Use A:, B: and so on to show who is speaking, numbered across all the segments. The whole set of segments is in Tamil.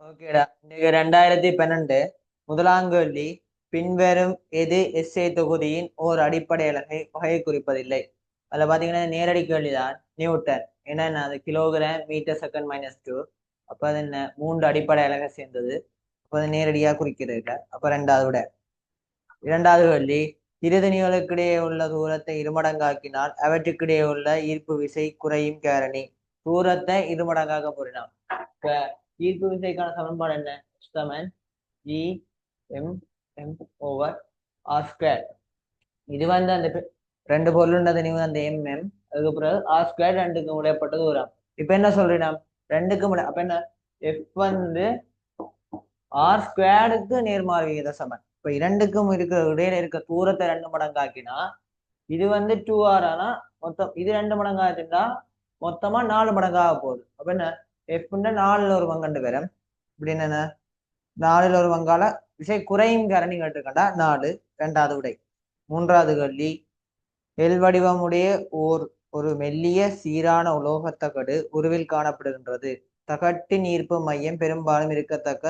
A: ஓகேடா. இன்னைக்கு 2012 முதலாம் கேள்வி. பின்வரும் எது எஸ்ஏ தொகுதியின் ஓர் அடிப்படை அலகை வகை குறிப்பதில்லை. அதில் பார்த்தீங்கன்னா நேரடி கேள்விதான். நியூட்டன் என்னன்னா அது கிலோகிராம் மீட்டர் செகண்ட் -2. அப்போ அது என்ன மூன்று அடிப்படை அலகை சேர்ந்தது. அப்போ அது நேரடியாக குறிக்கிறது இல்லை. அப்போ இரண்டாவது கேள்வி. இருதனிகளுக்கிடையே உள்ள தூரத்தை இருமடங்காக்கினால் அவற்றுக்கிடையே உள்ள ஈர்ப்பு விசை குறையும் காரணி. தூரத்தை இருமடங்காக போறினான். இப்ப ஈர்ப்பு விசைக்கான சமன்பாடு என்ன? சமன் இ M M over R square. இது வந்து அந்த ரெண்டு பொருளுண்டது நீங்க அந்த எம்எம், அதுக்கு பிறகு ஆர் ஸ்கொயர் ரெண்டுக்கும் உடையப்பட்ட தூரம். இப்ப என்ன சொல்றீங்க? ரெண்டுக்கும் அப்ப என்ன எஃப் வந்து ஆர் ஸ்கொயருக்கு நேர்மாறு விகித சமன். இப்ப இரண்டுக்கும் இடையில இருக்க தூரத்தை 2 மடங்காக்கினா இது வந்து 2r. ஆனா மொத்தம் இது 2 மடங்காச்சுன்னா மொத்தமா 4 மடங்காக போகுது. அப்ப என்ன எஃப்னா 4ல் ஒரு பங்கண்டு வரும். இப்படி என்ன 4ல் ஒரு பங்கால விசை குறையும் காரணி கேட்டுக்கண்டா 4. இரண்டாவது விடை. மூன்றாவது கேள்வி. எல் வடிவமுடைய ஒரு மெல்லிய சீரான உலோகத்தகடு உருவில் காணப்படுகின்றது. தகட்டின் ஈர்ப்பு மையம் பெரும்பாலும் இருக்கத்தக்க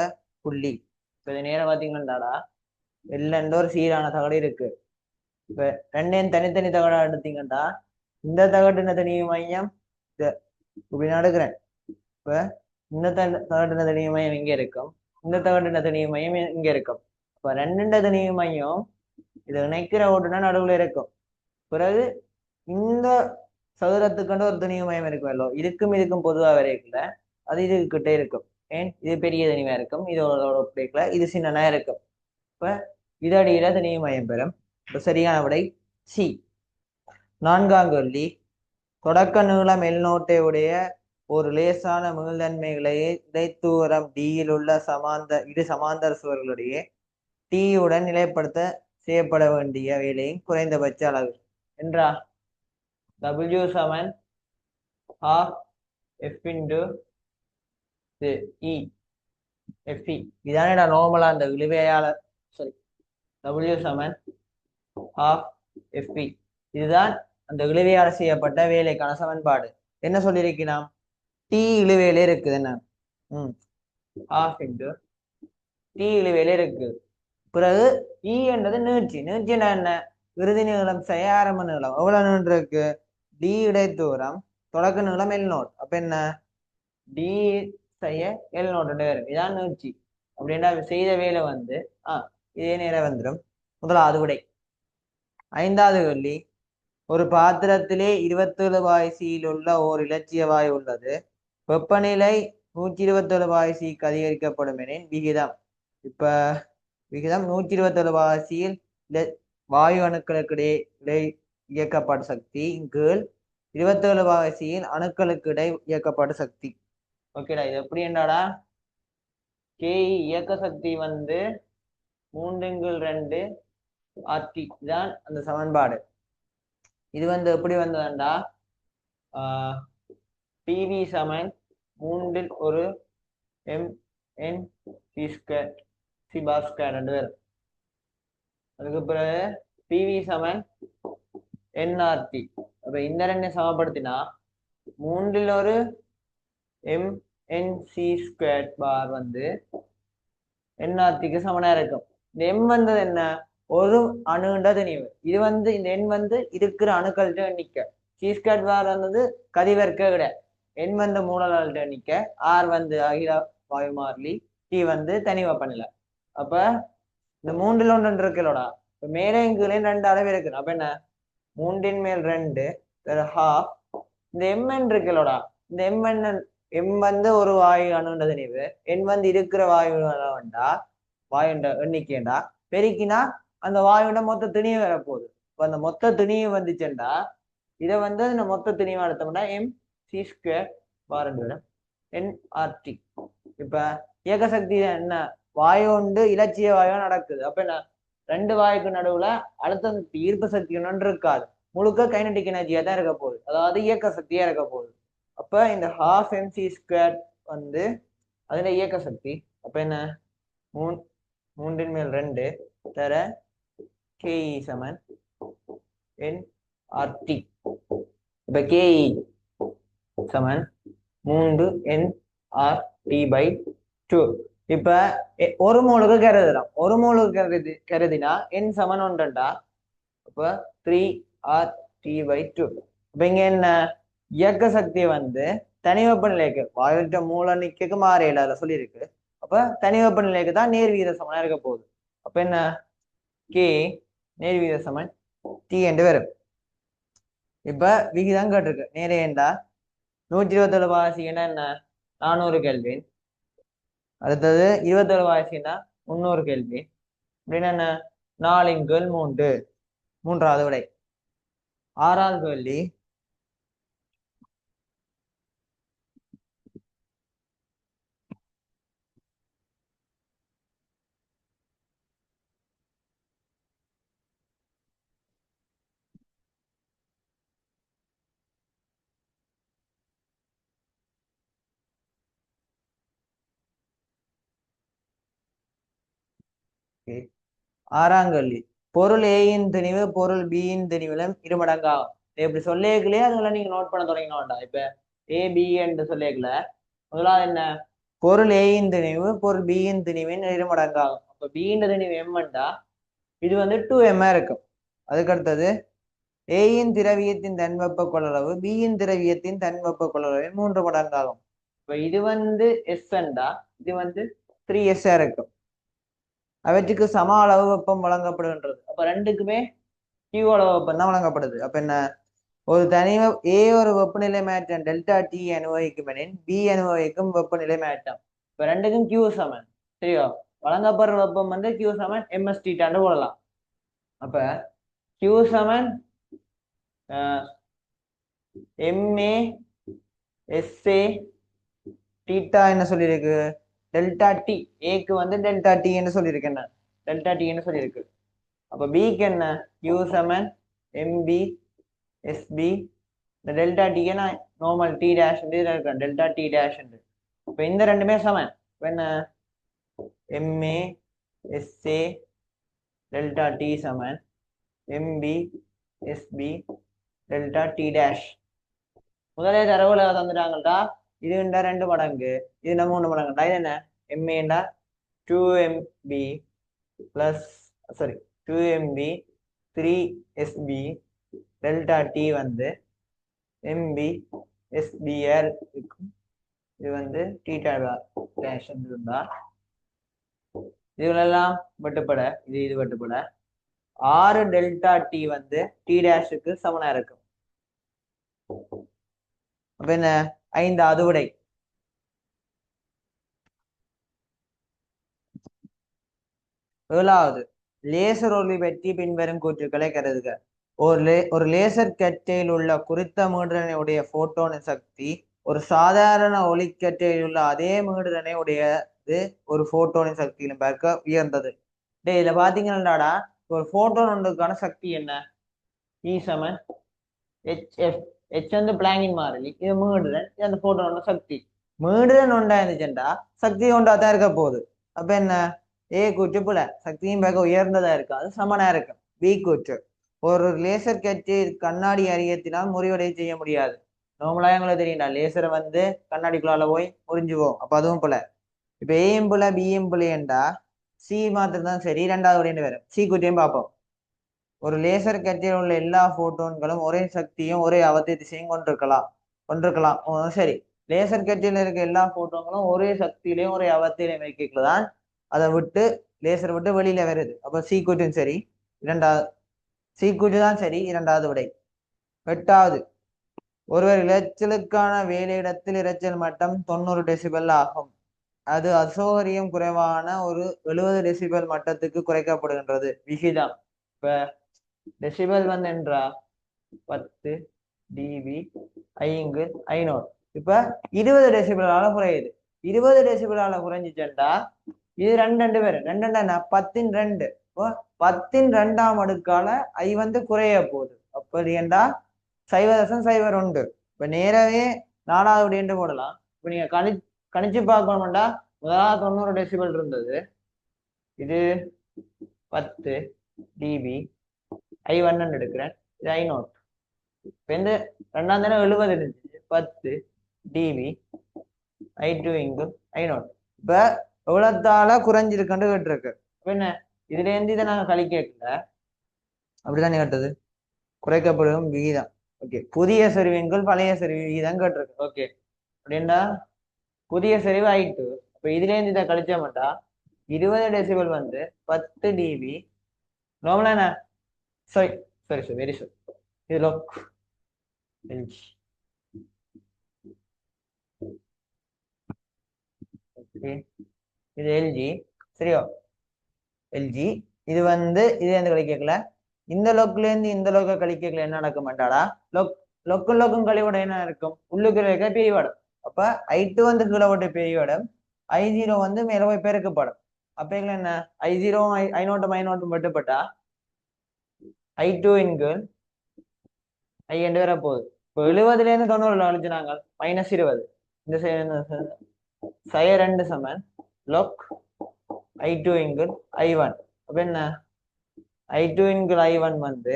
A: புள்ளி. இப்ப இது நேரம் பார்த்தீங்கன்னாடா எல்ல ஒரு சீரான தகடு இருக்கு. இப்ப ரெண்டையும் தனித்தனி தகடா எடுத்தீங்கன்னா இந்த தகட்டின தனி மையம் இப்படி நடக்கிறேன். இப்ப இந்த தகட்டின தனி மையம் இங்க இருக்கும், இந்த தகட்டின தனி மையம் இங்க இருக்கும். இப்ப ரெண்டு தனி மையம் இது இணைக்கிற ஓட்டுனா நடுவுல இருக்கும். பிறகு இந்த சதுரத்துக்கு ஒரு தனி மையம் இருக்குமல்லோ, இதுக்கும் பொதுவா வரைக்கல, அது இதுகிட்டே இருக்கும். ஏன் இது பெரிய தனிமையா இருக்கும், இதோட ஒப்படைக்கல, இது சின்னனா இருக்கும். இப்ப இதடியில தனி மையம் பெறும். இப்ப சரியான விடை சி. நான்காம் கேள்வி. தொடக்க நீளம் எல்நோட்டை உடைய ஒரு லேசான மீள்தன்மைகளையே இடைத்தூரம் டியில் உள்ள இரு சமாந்தர சுவர்களுடைய டியுடன் நிலைப்படுத்த செய்யப்பட வேண்டிய வேலையின் குறைந்தபட்ச அளவு என்றா W சமன் half F into E FE. இதானடா நார்மலா அந்த இழுவையாளர் சரி W சமன் half FE. இதுதான் அந்த இழுவையால செய்யப்பட்ட வேலைக்கான சமன்பாடு. என்ன சொல்லியிருக்கலாம்? டி இழுவையில இருக்குது. என்ன half into டி இழுவையில இருக்கு. பிறகு இ என்றது நீட்சி. நீட்சினா என்ன? இறுதி நீளம் ஆரம்ப நீளம் எவ்வளவு நீண்டு இருக்கு? டி இடைத்தூரம் தொடக்க நீளம் எல்0. அப்ப என்ன டி எல்0 வரும். இதான் நீட்சி. அப்படின்னா செய்த வேலை வந்து இதே நேரம் வந்துடும். முதலாவது விடை. ஐந்தாவது கேள்வி. ஒரு பாத்திரத்திலே 27 வாய்சியில் உள்ள ஓர் இலட்சிய வாயு உள்ளது. வெப்பநிலை 127 வாய்சிக்கு அதிகரிக்கப்படும் எனின் விகிதம். இப்ப விகிதம் 127 வாசியில் வாயு அணுக்களுக்கிடையே இயக்கப்படும் சக்தி கீழ் 27 வாசியில் அணுக்களுக்கு இடை இயக்கப்படும் சக்தி. ஓகேடா. இது எப்படி என்னடா கே இயக்க சக்தி வந்து 3/2 RT தான் அந்த சமன்பாடு. இது வந்து எப்படி வந்ததுண்டா டிவி சமன் 3/1 MN C bar square ரெண்டு பேரும். அதுக்கு பிறகு பிவி சமன் NRT. அப்ப இந்த ரெண்டை சமப்படுத்தினா 3/1 MNC² பார் வந்து NRTக்கு சமனா இருக்கும். இந்த M வந்தது என்ன? ஒரு அணுண்ட தனிவு. இது வந்து இந்த N வந்து இருக்கிற அணுக்கள்கிட்ட எண்ணிக்க. C² பார் வந்தது கதிவர்க்க விட. N வந்து மூலலாள்கிட்ட எண்ணிக்க, R வந்து அகில வாயு மாறிலி, T வந்து தனி வெப்பநிலை. அப்ப இந்த 3/1 இருக்குல்லோடா, இப்ப மேலே கீழே 2 அளவு இருக்கு. அப்ப என்ன 3/2 ஹாஃப் இந்த எம்என் இருக்குல்லோடா, இந்த எம் வந்து ஒரு வாயு அணுண்ட தனிவு, என் வந்து இருக்கிற வாயு வேண்டா வாயுண்ட எண்ணிக்கைண்டா பெருக்கினா அந்த வாயுண்ட மொத்த துணியை வரப்போகுது. இப்ப அந்த மொத்த துணியை வந்துச்சுண்டா இதை வந்து அந்த மொத்த துணியை எடுத்தோம்னா MC² பாருங்க NRT. இப்ப இயக்க சக்தி என்ன? வாயு உண்டு இலட்சிய வாயு நடக்குது. அப்ப என்ன ரெண்டு வாயுக்கு நடுவுல அழுத்த சக்தி ஈர்ப்பு சக்தி ஒன்று இருக்காது. முழுக்க கைனடிக் எனர்ஜியா தான் இருக்க போகுது, அதாவது இயக்க சக்தியா இருக்க போகுது. அப்ப இந்த half MC² வந்து அதுல இயக்க சக்தி. அப்ப என்ன 3/2 தர KE சமன் NRT. இப்ப KE சமன் 3 NRT/2 2. இப்ப ஒரு மோலுக்கு கருதுறோம். ஒரு மோலுக்கு கருதினா n சமன் 1. அப்ப 3RT/2. இப்ப இங்க என்ன இயக்க சக்தி வந்து தனி வெப்பநிலைக்கு வாயுற்ற மூல நிக்கைக்கு மாறையில அதை சொல்லியிருக்கு. அப்ப தனி வெப்பநிலைக்கு தான் நேர்விகித சமனா இருக்க போகுது. அப்ப என்ன கே நேர்விகித சமன் டி என்று வரும். இப்ப விகிதம் கேட்டிருக்கு நேரேண்டா 127 வாசினா என்ன 400 கெல்வின். அடுத்தது 27 வாசினா 300 கெல்வின். அப்படின்னா என்ன 4×3 மூன்றாவது விடை. ஆறாவது கேள்வி ஆறாம் கேள்வி பொருள் ஏயின் திணிவு பொருள் பியின் திணிவிலும் இருமடங்காகும். இப்படி சொல்லிக்கலையே அதுல நீங்க நோட் பண்ண தொடங்கின வேண்டாம். இப்ப ஏ பி என்று சொல்லிக்கல முதலாவது என்ன பொருள் ஏயின் திணிவு பொருள் பியின் திணிவின் இருமடங்காகும். அப்ப பியின் திணிவு எம்ண்டா இது வந்து 2m இருக்கும். அதுக்கு அடுத்தது ஏயின் திரவியத்தின் தன்வெப்ப கொள்ளளவு பியின் திரவியத்தின் தன்வெப்ப கொள்ளளவின் 3 மடங்காகும். இப்ப இது வந்து எஸ்ண்டா இது வந்து 3s இருக்கும். அவற்றுக்கு சம அளவு வெப்பம் வழங்கப்படுகின்றது. அப்ப ரெண்டுக்குமே Q அளவு வெப்பம் தான் வழங்கப்படுது. அப்ப என்ன ஒரு தனி ஏ ஒரு வெப்பநிலை மாற்றம் டெல்டா டி அனுபவிக்கும் எனின் பி அனுபவிக்கும் வெப்பநிலை மாற்றம். இப்ப ரெண்டுக்கும் Q சமன் சரியா வழங்கப்படுற வெப்பம் வந்து Q சமன் எம்எஸ் டீட்டான்னு போடலாம். அப்ப Q சமன் எம்ஏ எஸ்ஏ டீட்டா என்ன சொல்லியிருக்கு டெல்டா டி ஏக்கு வந்து டெல்டா டி என்று சொல்லியிருக்கேன் டெல்டா டி என்று சொல்லியிருக்கு. அப்ப பிக்கு என்ன q சமன் எம்பி எஸ்பி இந்த டெல்டா டிக்கு நான் நார்மல் டி டேஷ் இருக்கேன் டெல்டா டி டேஷ். இப்ப இந்த ரெண்டுமே சமன். என்ன எம்ஏ எஸ்ஏ டெல்டா டி சமன் MB SB delta T dash. முதலே தரவுல தந்துட்டாங்கடா இதுண்டா 2 மடங்கு இது 3 மடங்குடா. இது என்ன எம்ஏண்டா 2MB plus sorry 2MB 3SB delta D வந்து MB SBR இருக்கும். இது வந்து டீட்டா டேஷ் இருந்தா இதுகளெல்லாம் வெட்டுப்பட இது வெட்டுப்பட 6 டெல்டா டி வந்து டி டேஷுக்கு சமனா இருக்கும். அப்ப என்ன 5வது விடை. ஏழாவது லேசர் ஒளி பற்றி பின்வரும் கூற்றுக்களை கருதுக. ஒரு லேசர் கற்றையில் உள்ள குறித்த மீடுதனை போட்டோனின் சக்தி ஒரு சாதாரண ஒளிக்கற்றையில் உள்ள அதே மீடுதனை உடையது ஒரு போட்டோனின் சக்தியிலும் பார்க்க உயர்ந்தது. இதுல பாத்தீங்கன்னாடா ஒரு போட்டோன் ஒன்றுக்கான சக்தி என்ன இ சமன் HF H வந்து பிளாங்கின் மாறிலி இது மீடுதன் இது அந்த போட்டோனோட சக்தி. மீடுதன் ஒன்றா இருந்துச்சுண்டா சக்தி ஒன்றா தான் இருக்க போகுது. அப்ப என்ன ஏ கூற்று புல சக்தியும் பார்க்க உயர்ந்ததா இருக்காது சமனா இருக்கும். பி கூற்று ஒரு லேசர் கற்றை கண்ணாடி அறியத்தினால் முறிவடை செய்ய முடியாது. நார்மலா எங்களுக்கு தெரியும்டா லேசரை வந்து கண்ணாடிக்குள்ளால போய் முறிஞ்சுவோம். அப்ப அதுவும் புல. இப்ப ஏயும் புல பியும் புலையண்டா சி மாத்திரம் தான் சரி 2வது விடைன்னு வரும். சி கூற்றையும் பார்ப்போம். ஒரு லேசர் கற்றையில் உள்ள எல்லா போட்டோன்களும் ஒரே சக்தியும் ஒரே அவத்தை திசையும் கொண்டிருக்கலாம். சரி லேசர் கற்றையில் இருக்க எல்லா போட்டோன்களும் ஒரே சக்தியிலையும் ஒரே அவத்தையிலையும் வைக்கதான் அதை விட்டு லேசர் விட்டு வெளியில வருது. அப்ப சி கூற்றும் சரி 2வது சி கூற்று தான் சரி 2வது விடை. 8வது ஒருவர் இரைச்சலுக்கான வேலையிடத்தில் இரைச்சல் மட்டம் 90 டெசிபல் ஆகும். அது அசௌகரியம் குறைவான ஒரு 70 டெசிபல் மட்டத்துக்கு குறைக்கப்படுகின்றது. விகிதம் இப்ப டெசிபல் வந்து என்றா 10 டிபி 500. இப்ப 20 டெசிபலால குறையுது. 20 டெசிபலால குறைஞ்சிச்சா இது 2 பேரு 2 10 இப்போ 10 அடுக்கால ஐ வந்து குறைய போகுது. அப்படி என்றா 0.01. இப்ப நேரவே 4வது விடை போடலாம். இப்ப நீங்க கணிச்சு பார்க்கணும்டா முதலாவது 90 டெசிபல் இருந்தது. இது 10 டிபி I1 எடுக்கிறேன் இது 500. இப்ப இந்த 2ஆம் தானே 70 இருந்துச்சு 10 டிபி I2 500. இப்ப எவ்வளத்தால குறைஞ்சிருக்குன்னு கேட்டிருக்கு. என்ன இதுல இருந்து இதை நாங்க கழிக்கல, அப்படித்தானே கேட்டது. குறைக்கப்படும் விகிதம். ஓகே, புதிய செறிவின்கள் பழைய செறிவு விகிதம் கேட்டிருக்கு. ஓகே, அப்படின்னா புதிய செறிவு ஆயிட்டு. அப்ப இதுல இருந்து இதை கழிச்ச மாட்டா 20 டெசிபல் வந்து 10 டிபி நார்மலா என்ன. Sorry sorry sir, very sir. இது லோக் எல்ஜி. ஓகே, இது எல்ஜி சரியோ, எல்ஜி. இது வந்து இது எந்த கழிக்கல, இந்த லோக்குல இருந்து இந்த லோக்க கழிக்கல என்ன நடக்க மாட்டாடா, லொக் லொக்கும் லொக்கும் கழிவோட என்ன இருக்கும், உள்ளுக்கு இருக்க பிரிவாடும். அப்ப I2 வந்து கீழே போட்டு பிரிவாடும், I0 வந்து மேல போய் பெருக்கப்படும். அப்ப என்ன I0 I0 I0 வெட்டுப்பட்டா I2 இன்கு I என்று வர போகுது. இப்போ 70ல இருந்து 90 அழிச்சுனாங்க -20. இந்த சய 2 சமன் லொக் I2 இன்கு I1. அப்ப என்ன I2 இன்கு I1 வந்து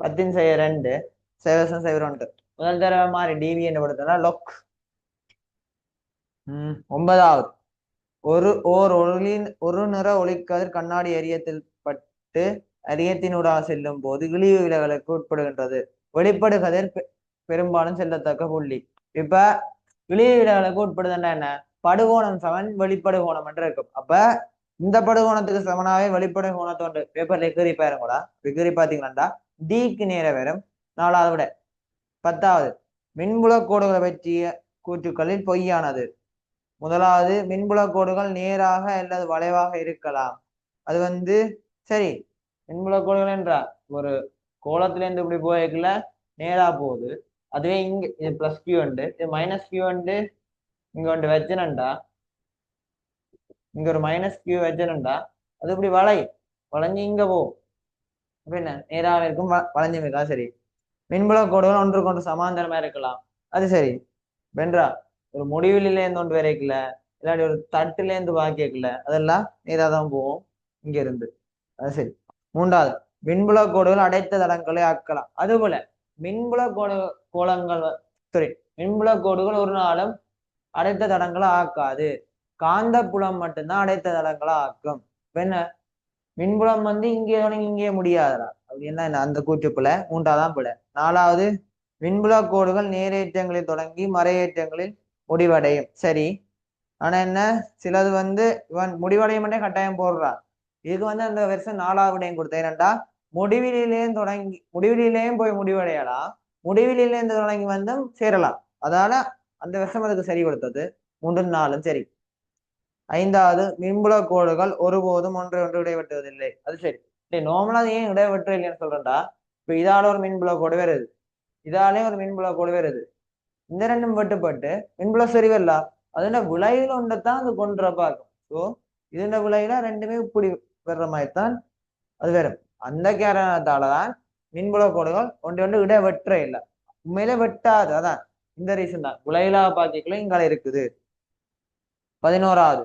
A: 10 சய 2 0.01. முதல் தடவை மாறி டிவி என்ன படுத்தனா லொக். 9வது, ஒரு நிற ஒளிக்கதிர் கண்ணாடி எரியத்தில் பட்டு அரியத்தினூடாக செல்லும் போது இழிவு விலகலுக்கு உட்படுகின்றது. வெளிப்படு கதிர் பெரும்பாலும் செல்லத்தக்க புள்ளி. இப்ப இழிவு விலகலுக்கு உட்படுதுன்னா என்ன, படுகோணம் சமன் வெளிப்படு கோணம் என்று இருக்கும். அப்ப இந்த படுகோணத்துக்கு சமனாவே வெளிப்படு கோணத்தோண்டு பேப்பர்ல கீறி பாருங்களா, கீறி பாத்தீங்கன்னா டிக்கு நேர வரும். 4வது விட 10வது, மின்புல கோடுகளை பற்றிய கூற்றுக்களில் பொய்யானது. முதலாவது, மின்புல கோடுகள் நேராக அல்லது வளைவாக இருக்கலாம். அது வந்து சரி, மின்புல கோடுகள் என்றால் ஒரு கோலத்திலேருந்து இப்படி போய்க்கல நேரா போகுது. அதுவே இங்க இது பிளஸ் கியூ உண்டு, இது மைனஸ் கியூ உண்டு. இங்க ஒன்று வச்சனண்டா, இங்க ஒரு மைனஸ் கியூ வச்சனண்டா, அது இப்படி வளைஞ்சு இங்க போகும். அப்ப என்ன நேராக இருக்கும், வளைஞ்சு இருக்கா. சரி, மின்புல கோடுகள் ஒன்றுக்கு ஒன்று சமாந்தரமா இருக்கலாம். அது சரி வென்றா. ஒரு முடிவில இருந்து ஒன்று வரைக்கல, இல்லாட்டி ஒரு தட்டுல இருந்து வாக்கிக்கல, அதெல்லாம் நேராக தான் போவோம் இங்க இருந்து. அது சரி. 3வது, மின்புல கோடுகள் அடைத்த தடங்களை ஆக்கலாம். அதுபோல மின்புல கோலங்கள் சாரி மின்புல கோடுகள் ஒரு நாளும் அடைத்த தடங்களை ஆக்காது. காந்த புலம் மட்டும்தான் அடைத்த தடங்களை ஆக்கும். என்ன மின்புலம் வந்து இங்கே இங்கே முடியாதா அப்படின்னா என்ன, அந்த கூற்றுப்புல 3ஆவதான் புல. 4வது, மின்புல கோடுகள் நேரேற்றங்களில் தொடங்கி மறையேற்றங்களில் முடிவடையும். சரி, ஆனா என்ன சிலது வந்து இவன் முடிவடையும் மட்டும் கட்டாயம் போடுறான். இதுக்கு வந்து அந்த வருஷம் 4வது விடையும் கொடுத்தேன். ஏனண்டா முடிவிலேயும் தொடங்கி முடிவிலேயும் போய் முடிவடையலாம், முடிவிலேருந்து தொடங்கி வந்து சேரலாம். அதனால அந்த வருஷம் அதுக்கு சரி கொடுத்தது. 3 4 சரி. 5வது, மின்புல கோடுகள் ஒருபோதும் ஒன்று ஒன்று இடைவெட்டுவதில்லை. அது சரி. நார்மலா ஏன் இடைவெட்டு இல்லைன்னு சொல்றேன்டா, இப்ப இதால ஒரு மின்புல கோடு வருது, இதாலே ஒரு மின்புல கோடு வருது, இந்த ரெண்டும் வெட்டுப்பட்டு மின்புல செறிவல்ல அதுல விளையில ஒன்றைத்தான் அது கொன்ற பார்க்கும். ஸோ இதுல விளையில ரெண்டுமே இப்படி வர்ற மாதிரித்தான் அது வரும். அந்த காரணத்தாலதான் மின்புல கோடுகள் ஒன்று ஒன்று இட வெற்ற இல்லை, உண்மையில வெட்டாது. அதான் இந்த ரீசன் தான் விளையிலா பாக்கிக்குள்ள இங்கால இருக்குது. 11வது,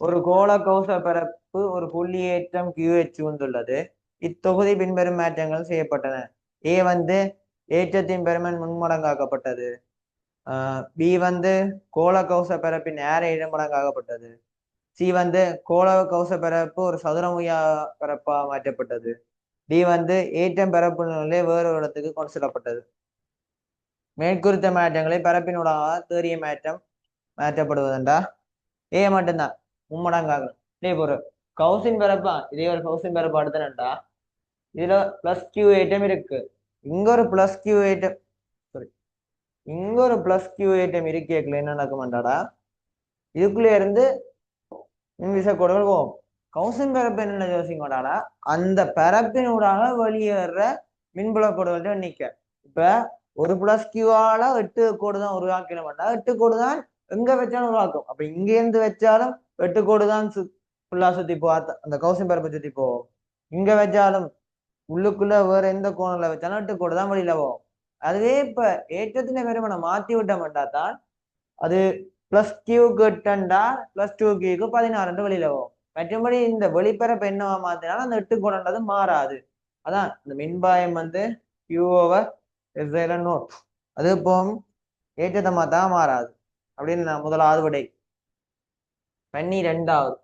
A: ஒரு கோள கௌச பரப்பு ஒரு புள்ளியேற்றம் QH வந்துள்ளது. இத்தொகுதி பின்வரும் மாற்றங்கள் செய்யப்பட்டன. ஏ வந்து ஏற்றத்தின் பெருமன் முன்மடங்காக்கப்பட்டது. பி வந்து கோள கௌச பரப்பின் நேர இடமடங்காகப்பட்டது. சி வந்து கோள கௌச பரப்பு ஒரு சதுரமுயா பரப்பா மாற்றப்பட்டது. டி வந்து ஏற்றம் பரப்பு நிலை வேறு இடத்துக்கு கொண்டு செல்லப்பட்டது. மேற்குறித்த மாற்றங்களை பரப்பினூடாக தேறிய மாற்றம் மாற்றப்படுவதுண்டா ஏ மட்டும்தான் மும்மடங்காகும். இதே ஒரு கௌசின் பரப்பா, இதே ஒரு கௌசின் பரப்பு அடுத்தனண்டா இதுல பிளஸ் கியூ ஏற்றம் இருக்கு, இங்க ஒரு பிளஸ் கியூ ஏற்றம் சாரி இங்க ஒரு பிளஸ் கியூ ஏற்றம் இருக்கேக்கல என்ன நடக்க மாட்டாடா, இதுக்குள்ள இருந்து மின்விசை கோடுகள் போகும். கௌசின் பரப்பு என்ன யோசிக்கோடாடா, அந்த பரப்பினூடாக வெளியேற மின்புல கோடுகள் எண்ணிக்க. இப்ப ஒரு பிளஸ் கியூவால 8 கோடு தான் உருவாக்கிட மாட்டா, 8 கோடு தான் எங்க வச்சாலும் உருவாக்கும். அப்ப இங்க இருந்து வச்சாலும் 8 கோடு தான் ஃபுல்லா சுத்தி போ, அந்த கௌசின் பரப்பை சுத்தி போவோம். இங்க வச்சாலும் உள்ளுக்குள்ள வேற எந்த கோணத்துல வச்சாலும் 8 கோடு தான் வெளியில போகும். அதுவே இப்ப ஏற்றத்தின பெருமனை மாத்தி விட்ட மாட்டாதான் அது பிளஸ் கியூக்கு 8 பிளஸ் 2 கியூக்கு 16 வெளியில போகும். மற்றபடி இந்த வெளிப்பரப்பு என்னவா மாத்தினாலும் அந்த 8 கோணன்றது மாறாது. அதான் இந்த மின்பாயம் வந்து Q/S0 அது இப்போ ஏற்றத்தை மாத்தா மாறாது அப்படின்னு நான் முதலாவது விடை. 12வது.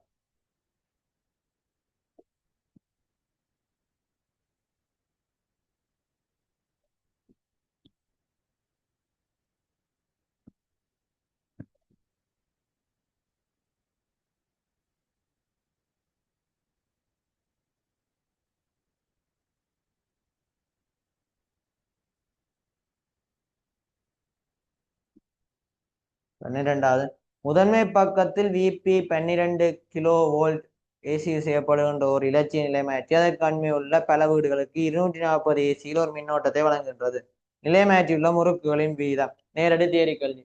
A: முதன்மை பக்கத்தில் விபி 12 கிலோ வோல்ட் ஏசி செய்யப்படுகின்ற ஒரு இலட்சிய நிலைமாற்றி அதற்கண்மை உள்ள பல வீடுகளுக்கு 240 ஏசியில் ஒரு மின்னோட்டத்தை வழங்குகின்றது. நிலைமாற்றியுள்ள முறுக்குகளின் வீதம். நேரடி தேரி கல்வி.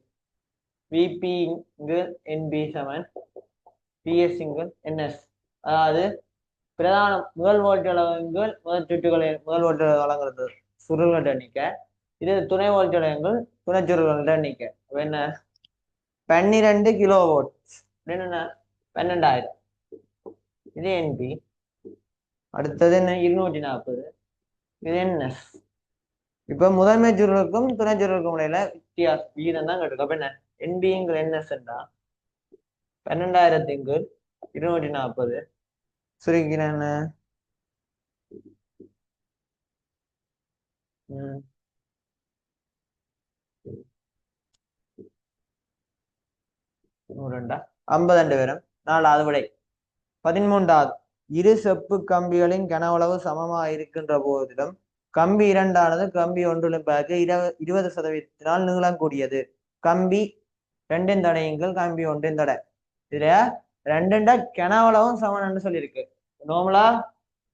A: விபி இங்கு என்பி சமன் பிஎஸ் இங்கு என்எஸ். அதாவது பிரதான முதல் வோல்ட் அளவுகள் முதல் சுற்றுகளை முதல் வோல்ட் வழங்குறது சுருள்கள் எண்ணிக்கை. இது துணை வோல்ட் அளவுகள் துணை சுருள்கள் எண்ணிக்கை. என்ன 12 கிலோ வோல்ட் என்ன 12,000. இது என்பி. அடுத்தது என்ன 240. இது என்ன இப்ப முதன்மை சுருளுக்கும் துணை சுருளுக்கும் இடையில வித்தியாசம் வீதம் தான் கேட்டு. அப்ப என்ன என்பிங்கிற என்எஸ்ன்றா 12,000 240 சுருக்கின என்ன 52 வரும். 4வது விடை. 13வது. இரு செப்பு கம்பிகளின் கனவளவு சமமாக இருக்கின்ற போதிலும் கம்பி 2ஆனது கம்பி ஒன்றிலும் பார்க்க 20% நீளம் கூடியது. கம்பி 2 தடையுங்கள் கம்பி 1 தடை. இதுல 2 கனவளவும் சமன் சொல்லியிருக்கு. நார்மலா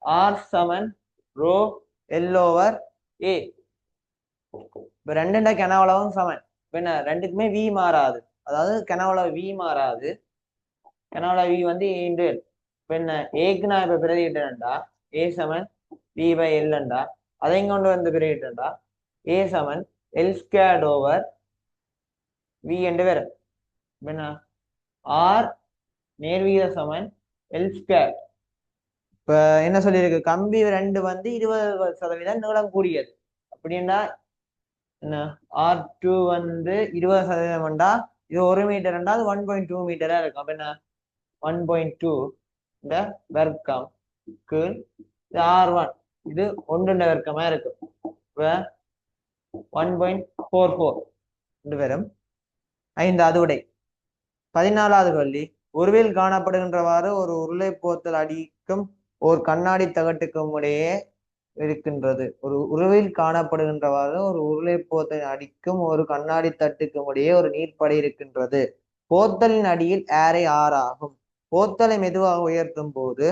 A: ஆர் சமன் ரோ எல்/ஏ. இப்ப 2 கனவளவும் சமன். என்ன ரெண்டுக்குமே வி மாறாது. அதாவது கனவளவு வி மாறாது. கனவளவு வி வந்து இன்டு எல். இப்ப என்ன ஏக்கு நான் இப்ப பிரதிட்டேன்டா ஏ சமன் வி பை எல்ண்டா அதையும் கொண்டு வந்து பிரதிட்டேன்டா ஏ சமன் L² வி என்று வரும். என்ன ஆர் நேர்வீத சமன் L². இப்ப என்ன சொல்லியிருக்கு கம்பி 2 வந்து 20% நீளம் கூடியது. அப்படின்னா என்ன R2 வந்து 20%. இது 1 மீட்டர்ண்டா அது 1.2 மீட்டரா இருக்கும். அப்ப என்ன 1.2 இந்த வர்க்கம் கீழ் இது R1 இது 1 வர்க்கமா இருக்கும். இப்ப 1.44 வரும். 5வது விடை. 14வது கேள்வி. உருவில் காணப்படுகின்றவாறு ஒரு உருளை போத்தல் அடிக்கும் ஒரு கண்ணாடி தகட்டுக்கும் இடையே இருக்கின்றது. ஒரு உருவில் காணப்படுகின்றவாறு ஒரு உருளை போத்தல் அடிக்கும் ஒரு கண்ணாடி தட்டுக்கும் இடையே ஒரு நீர்ப்படை இருக்கின்றது. போத்தலின் அடியில் ஏரை ஆறாகும். போத்தலை மெதுவாக உயர்த்தும் போது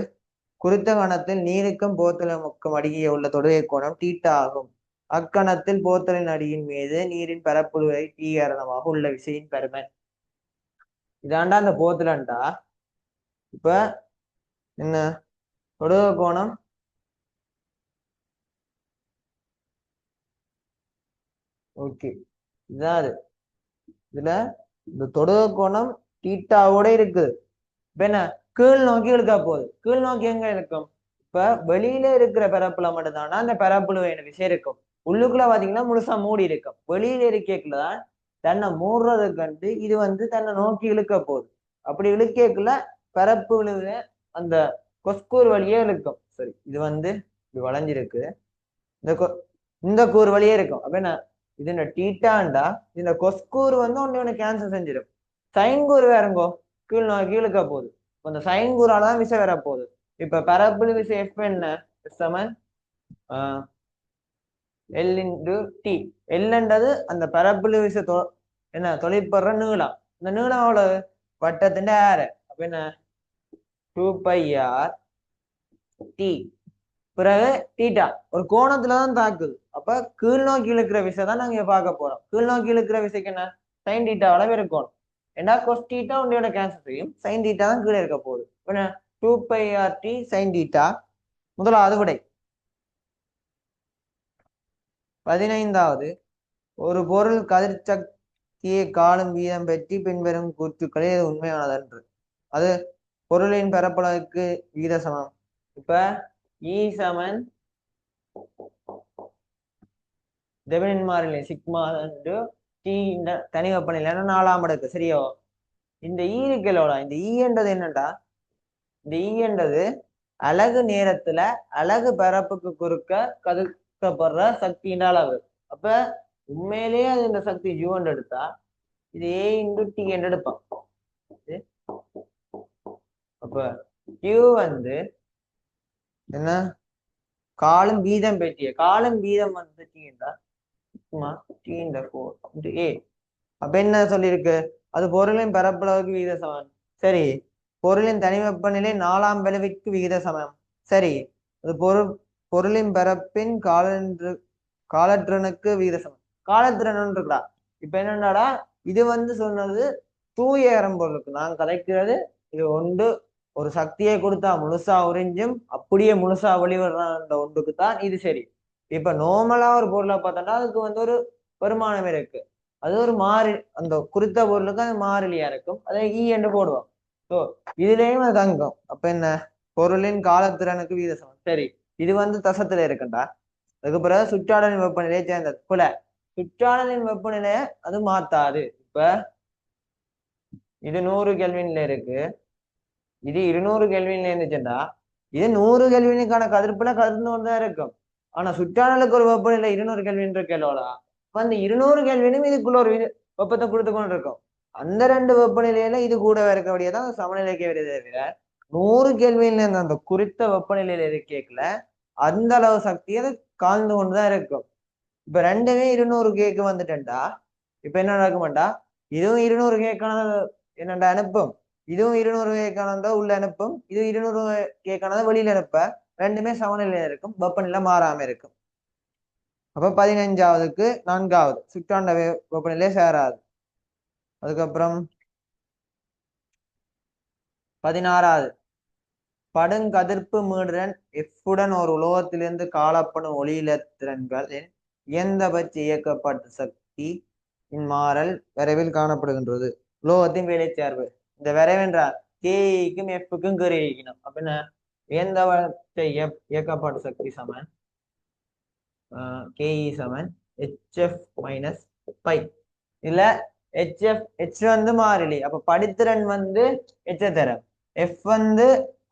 A: குறித்த கணத்தில் நீருக்கும் போத்தலுக்கும் அடியே உள்ள தொடுகை கோணம் தீட்டா ஆகும். அக்கணத்தில் போத்தலின் அடியின் மீது நீரின் பரப்புழுவை டீ காரணமாக உள்ள விசையின் பெருமை. இதாண்டா அந்த போத்தலண்டா. இப்ப என்ன தொடுகை கோணம் ஓகே இதான் அது. இதுல இந்த தொடுகை கோணம் தீட்டாவோட இருக்குது. இப்ப என்ன கீழ் நோக்கி இழுக்கா போகுது. கீழ் நோக்கி எங்க இருக்கும்? இப்ப வெளியில இருக்கிற பரப்புல மட்டும்தானா அந்த பரப்புல விசை இருக்கும். உள்ளுக்குள்ள பாத்தீங்கன்னா முழுசா மூடி இருக்கும். வெளியில இருக்கக்குள்ளதான் தன்னை மூடுறது கண்டு இது வந்து தன்னை நோக்கி இழுக்க போகுது. அப்படி இழுக்கக்குள்ள பரப்பு விழுவ அந்த கொஸ்கூர் வழியே இழுக்கும். சரி இது வந்து இப்படி வளைஞ்சிருக்கு. இந்த கூறு வழியே இருக்கும். அப்ப என்ன இது டீட்டாண்டா இந்த கொஸ்கூர் வந்து ஒன்னு கேன்சல் செஞ்சிடும். சைன் கூறு வேறங்கோ கீழ் நோக்கி இழுக்க போகுது. அந்த சைன் கூறாலதான் விசை வர போகுது. இப்ப பரப்புழு விசை எஃப் என்ன சமன் L/T. எல்ன்றது அந்த பரப்புழு விசை என்ன தொழிற்படுற நீளம். இந்த நீளம் அவ்வளவு வட்டத்தின் ஆறு. அப்ப என்ன 2πr/t. பிறகு தீட்டா ஒரு கோணத்துலதான் தாக்குது. அப்ப கீழ் நோக்கி இழுக்கிற விசை தான் நாங்க பார்க்க போறோம். கீழ் நோக்கி இழுக்கிற விசைக்கு என்ன சைன் தீட்டாவோட இருக்கணும். ஏன்னா கொஸ் தீட்டா உண்டையோட கேன்சல் செய்யும். சைன் தீட்டா தான் கீழே இருக்க போகுது. 2πr/t sine theta. முதலாவது விடை. 15வது. ஒரு பொருள் கதிர் சக்தியை காணும் வீதம் பற்றி பின்வரும் கூற்றுக்களே அது உண்மையானதன்று. அது பொருளின் பரப்பளவுக்கு வீத சமம். இப்ப E சமன் தெவெனின் மாறிலி சிக்மா T தனி வெப்பநிலை 4ஆம் அடுக்கு. சரியோ இந்த ஈ இருக்கலோட இந்த ஈன்றது என்னண்டா, இந்த ஈன்றது அலகு நேரத்துல அலகு பரப்புக்கு குறுக்க கதுக்கப்படுற சக்தியின் அளவு. அப்ப உண்மையிலேயே அது இந்த சக்தி ஜூன்னு எடுத்தா இது ஏ இன்டு டி என்று எடுப்பான். அப்ப Q வந்து என்ன, காலம் வீதம் பெற்றிய காலம் வீதம் வந்து டீன்றா டி இந்த 4 இன்டு ஏ. அப்ப என்ன சொல்லியிருக்கு, அது பொருளின் பரப்பளவுக்கு விகித சமம். சரி, பொருளின் தனி வெப்பநிலை 4ஆம் விளைவிற்கு விகித சமம். சரி, அது பொருளின் பரப்பின் காலத்திறனுக்கு விகித சமம். காலத்திறன் இருக்குடா. இப்ப என்னடாடா, இது வந்து சொன்னது தூய பொருளுக்கு நான் கதைக்கிறது. இது ஒன்று ஒரு சக்தியை கொடுத்தா முழுசா உறிஞ்சும் அப்படியே முழுசா வெளிவர்ற ஒன்றுக்கு தான் இது சரி. இப்ப நார்மலா ஒரு பொருளை பார்த்தோம்னா அதுக்கு வந்து ஒரு பெருமானம் இருக்கு. அது ஒரு மாறி, அந்த குறித்த பொருளுக்கு அது மாறிலியா இருக்கும். அதை ஈ என்று போடுவோம். ஸோ இதுலயும் அது தங்கும். அப்ப என்ன, பொருளின் காலத்திறனுக்கு விகித சமம். சரி, இது வந்து தசத்துல இருக்குண்டா. அதுக்கு பிறகு சுற்றாடலின் வெப்பநிலையை சேர்ந்தது போல சுற்றாடலின் வெப்பநிலையை அது மாத்தாது. இப்ப இது 100 கெல்வின்ல இருக்கு, இது 200 கெல்வின்ல இருந்துச்சுண்டா இது 100 கெல்வினுக்கான கதிர்ப்புல கதிர்ந்து கொண்டுதான் இருக்கும். ஆனா சுற்றாடலுக்கு ஒரு வெப்பநிலை 200 கெல்வின் இருக்கலோடா. வந்து 200 கெல்வினும் இதுக்குள்ள ஒரு வெப்பத்தை கொடுத்து கொண்டு இருக்கும். அந்த ரெண்டு வெப்பநிலையில இது கூட இருக்கக்கூடியதான் சமநிலைக்கு வருதே தவிர 100 கெல்வின்ல இருந்த அந்த குறித்த வெப்பநிலையில இருக்கல அந்த அளவு சக்தி அது காழ்ந்து கொண்டுதான் இருக்கும். இப்ப ரெண்டுமே 200 கேக்கு வந்துட்டேன்டா. இப்ப என்ன நடக்குமாண்டா, இதுவும் 200 கேக்கானது என்னண்டா அனுப்பும், இதுவும் 200 கேக்கானதா உள்ள அனுப்பும், இது 200 கேக்கானதா வெளியில அனுப்ப. ரெண்டுமே சமநிலையில இருக்கும், வெப்பநிலை மாறாம இருக்கும். அப்ப 15ஆவதுக்கு 4ஆவது சுற்றாண்ட வெப்பநிலை சேராது. அதுக்கப்புறம் 16ஆவது படுங்கதிர்ப்பு மீடுறன் எஃப்புடன் ஒரு உலோகத்திலிருந்து காணப்படும் ஒளியிலத்திரன்களின் இயந்தபட்ச இயக்கப்பட்ட சக்தி மாறல் விரைவில் காணப்படுகின்றது. உலோகத்தின் வேலைச்சார்பு. இந்த விரைவென்றால் கேக்கும் எஃப்புக்கும் கீறிக்கணும். அப்படின்னா இயந்தபட்ச இயக்கப்பட்ட சக்தி சமன் கேஇ சமன் HF மைனஸ் பை. இல்ல ஹெச் வந்து மாறிலி. அப்ப படித்திறன் வந்து எச்ச தரம், எஃப் வந்து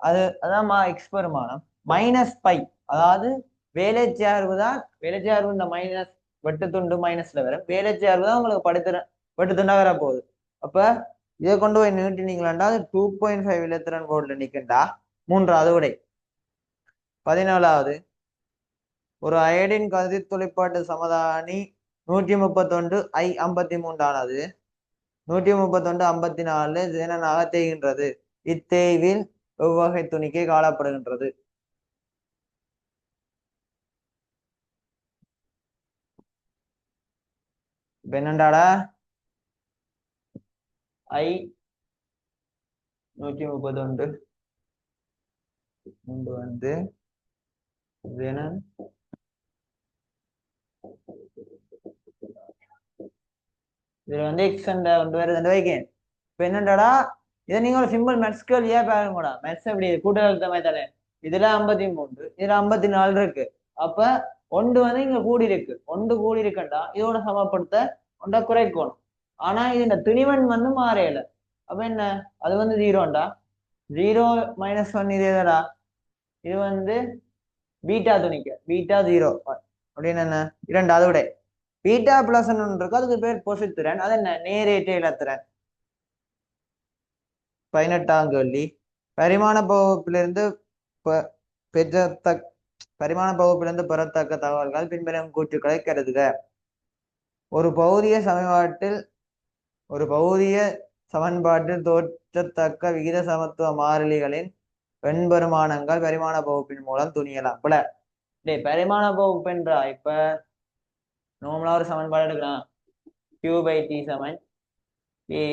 A: அதான் எக்ஸ் பெருமானம் மைனஸ் பை. அதாவது வேலைச்சார்பு தான், வேலைச்சார்பு இந்த மைனஸ் வெட்டு துண்டு மைனஸ்ல வரும். வேலைச்சார்பு தான் உங்களுக்கு படித்திறன் வெட்டு துண்டா வர போகுது. அப்ப இதை கொண்டு போய் நீட்டினீங்களாண்டா அது 2.5 இலத்திரன் கோட்ல நிற்கண்டா. 3ஆவது விடை. 17ஆவது ஒரு அயடின் கதிர் தொழிற்பாட்டு சமதானி 131 I53 ஆனது 131 54 ஜெனனாக தேய்கின்றது. இத்தேய்வில் எவ்வகை துணிக்கை காணப்படுகின்றது? இப்ப என்னண்டாடா, I131 வந்து ஜெனன் இதுல வந்து எக்ஸ் ஒன்று வருது வைக்கேன். இப்ப என்னண்டாடா, இதை நீங்க ஒரு சிம்பிள் மெட்ஸ்கள் ஏன் பாருங்கடா. மெட்ஸ் எப்படி கூட்டல் தமைத்தானே, இதுல 53 இதுல 54 இருக்கு. அப்ப ஒன்று வந்து இங்க கூடி இருக்கு, ஒன்று கூடி இருக்கண்டா இதோட சமப்படுத்த ஒன்றை குறைக்கணும். ஆனா இது இந்த துணிவன் வந்து மாறையல. அப்ப என்ன, அது வந்து 0டா. 0 - 1 இது எதடா, இது வந்து பீட்டா துணிக்க பீட்டா 0 அப்படின்னு என்ன 2ஆவது விட. பீட்டா பிளஸ் ஒன்று இருக்கு, அதுக்கு பேர் பொசுத்திறன். அது என்ன, நேரேற்ற இலத்திறன். 18ஆம் கேள்வி பரிமாண பகுப்பிலிருந்து பரிமாண பகுப்பிலிருந்து பெறத்தக்க தகவல்கள் பின்வரும் கூற்றுக்களை கருதுக. ஒரு பௌதிய சமன்பாட்டில் தோற்றத்தக்க விகித சமத்துவ மாறிலிகளின் வெண்பெருமானங்கள் பரிமாண பகுப்பின் மூலம் துணியலாம். போல டேய், பரிமாண பகுப்புன்றா இப்ப நார்மலா ஒரு சமன்பாடு எடுக்கலாம். Q/T சமன் A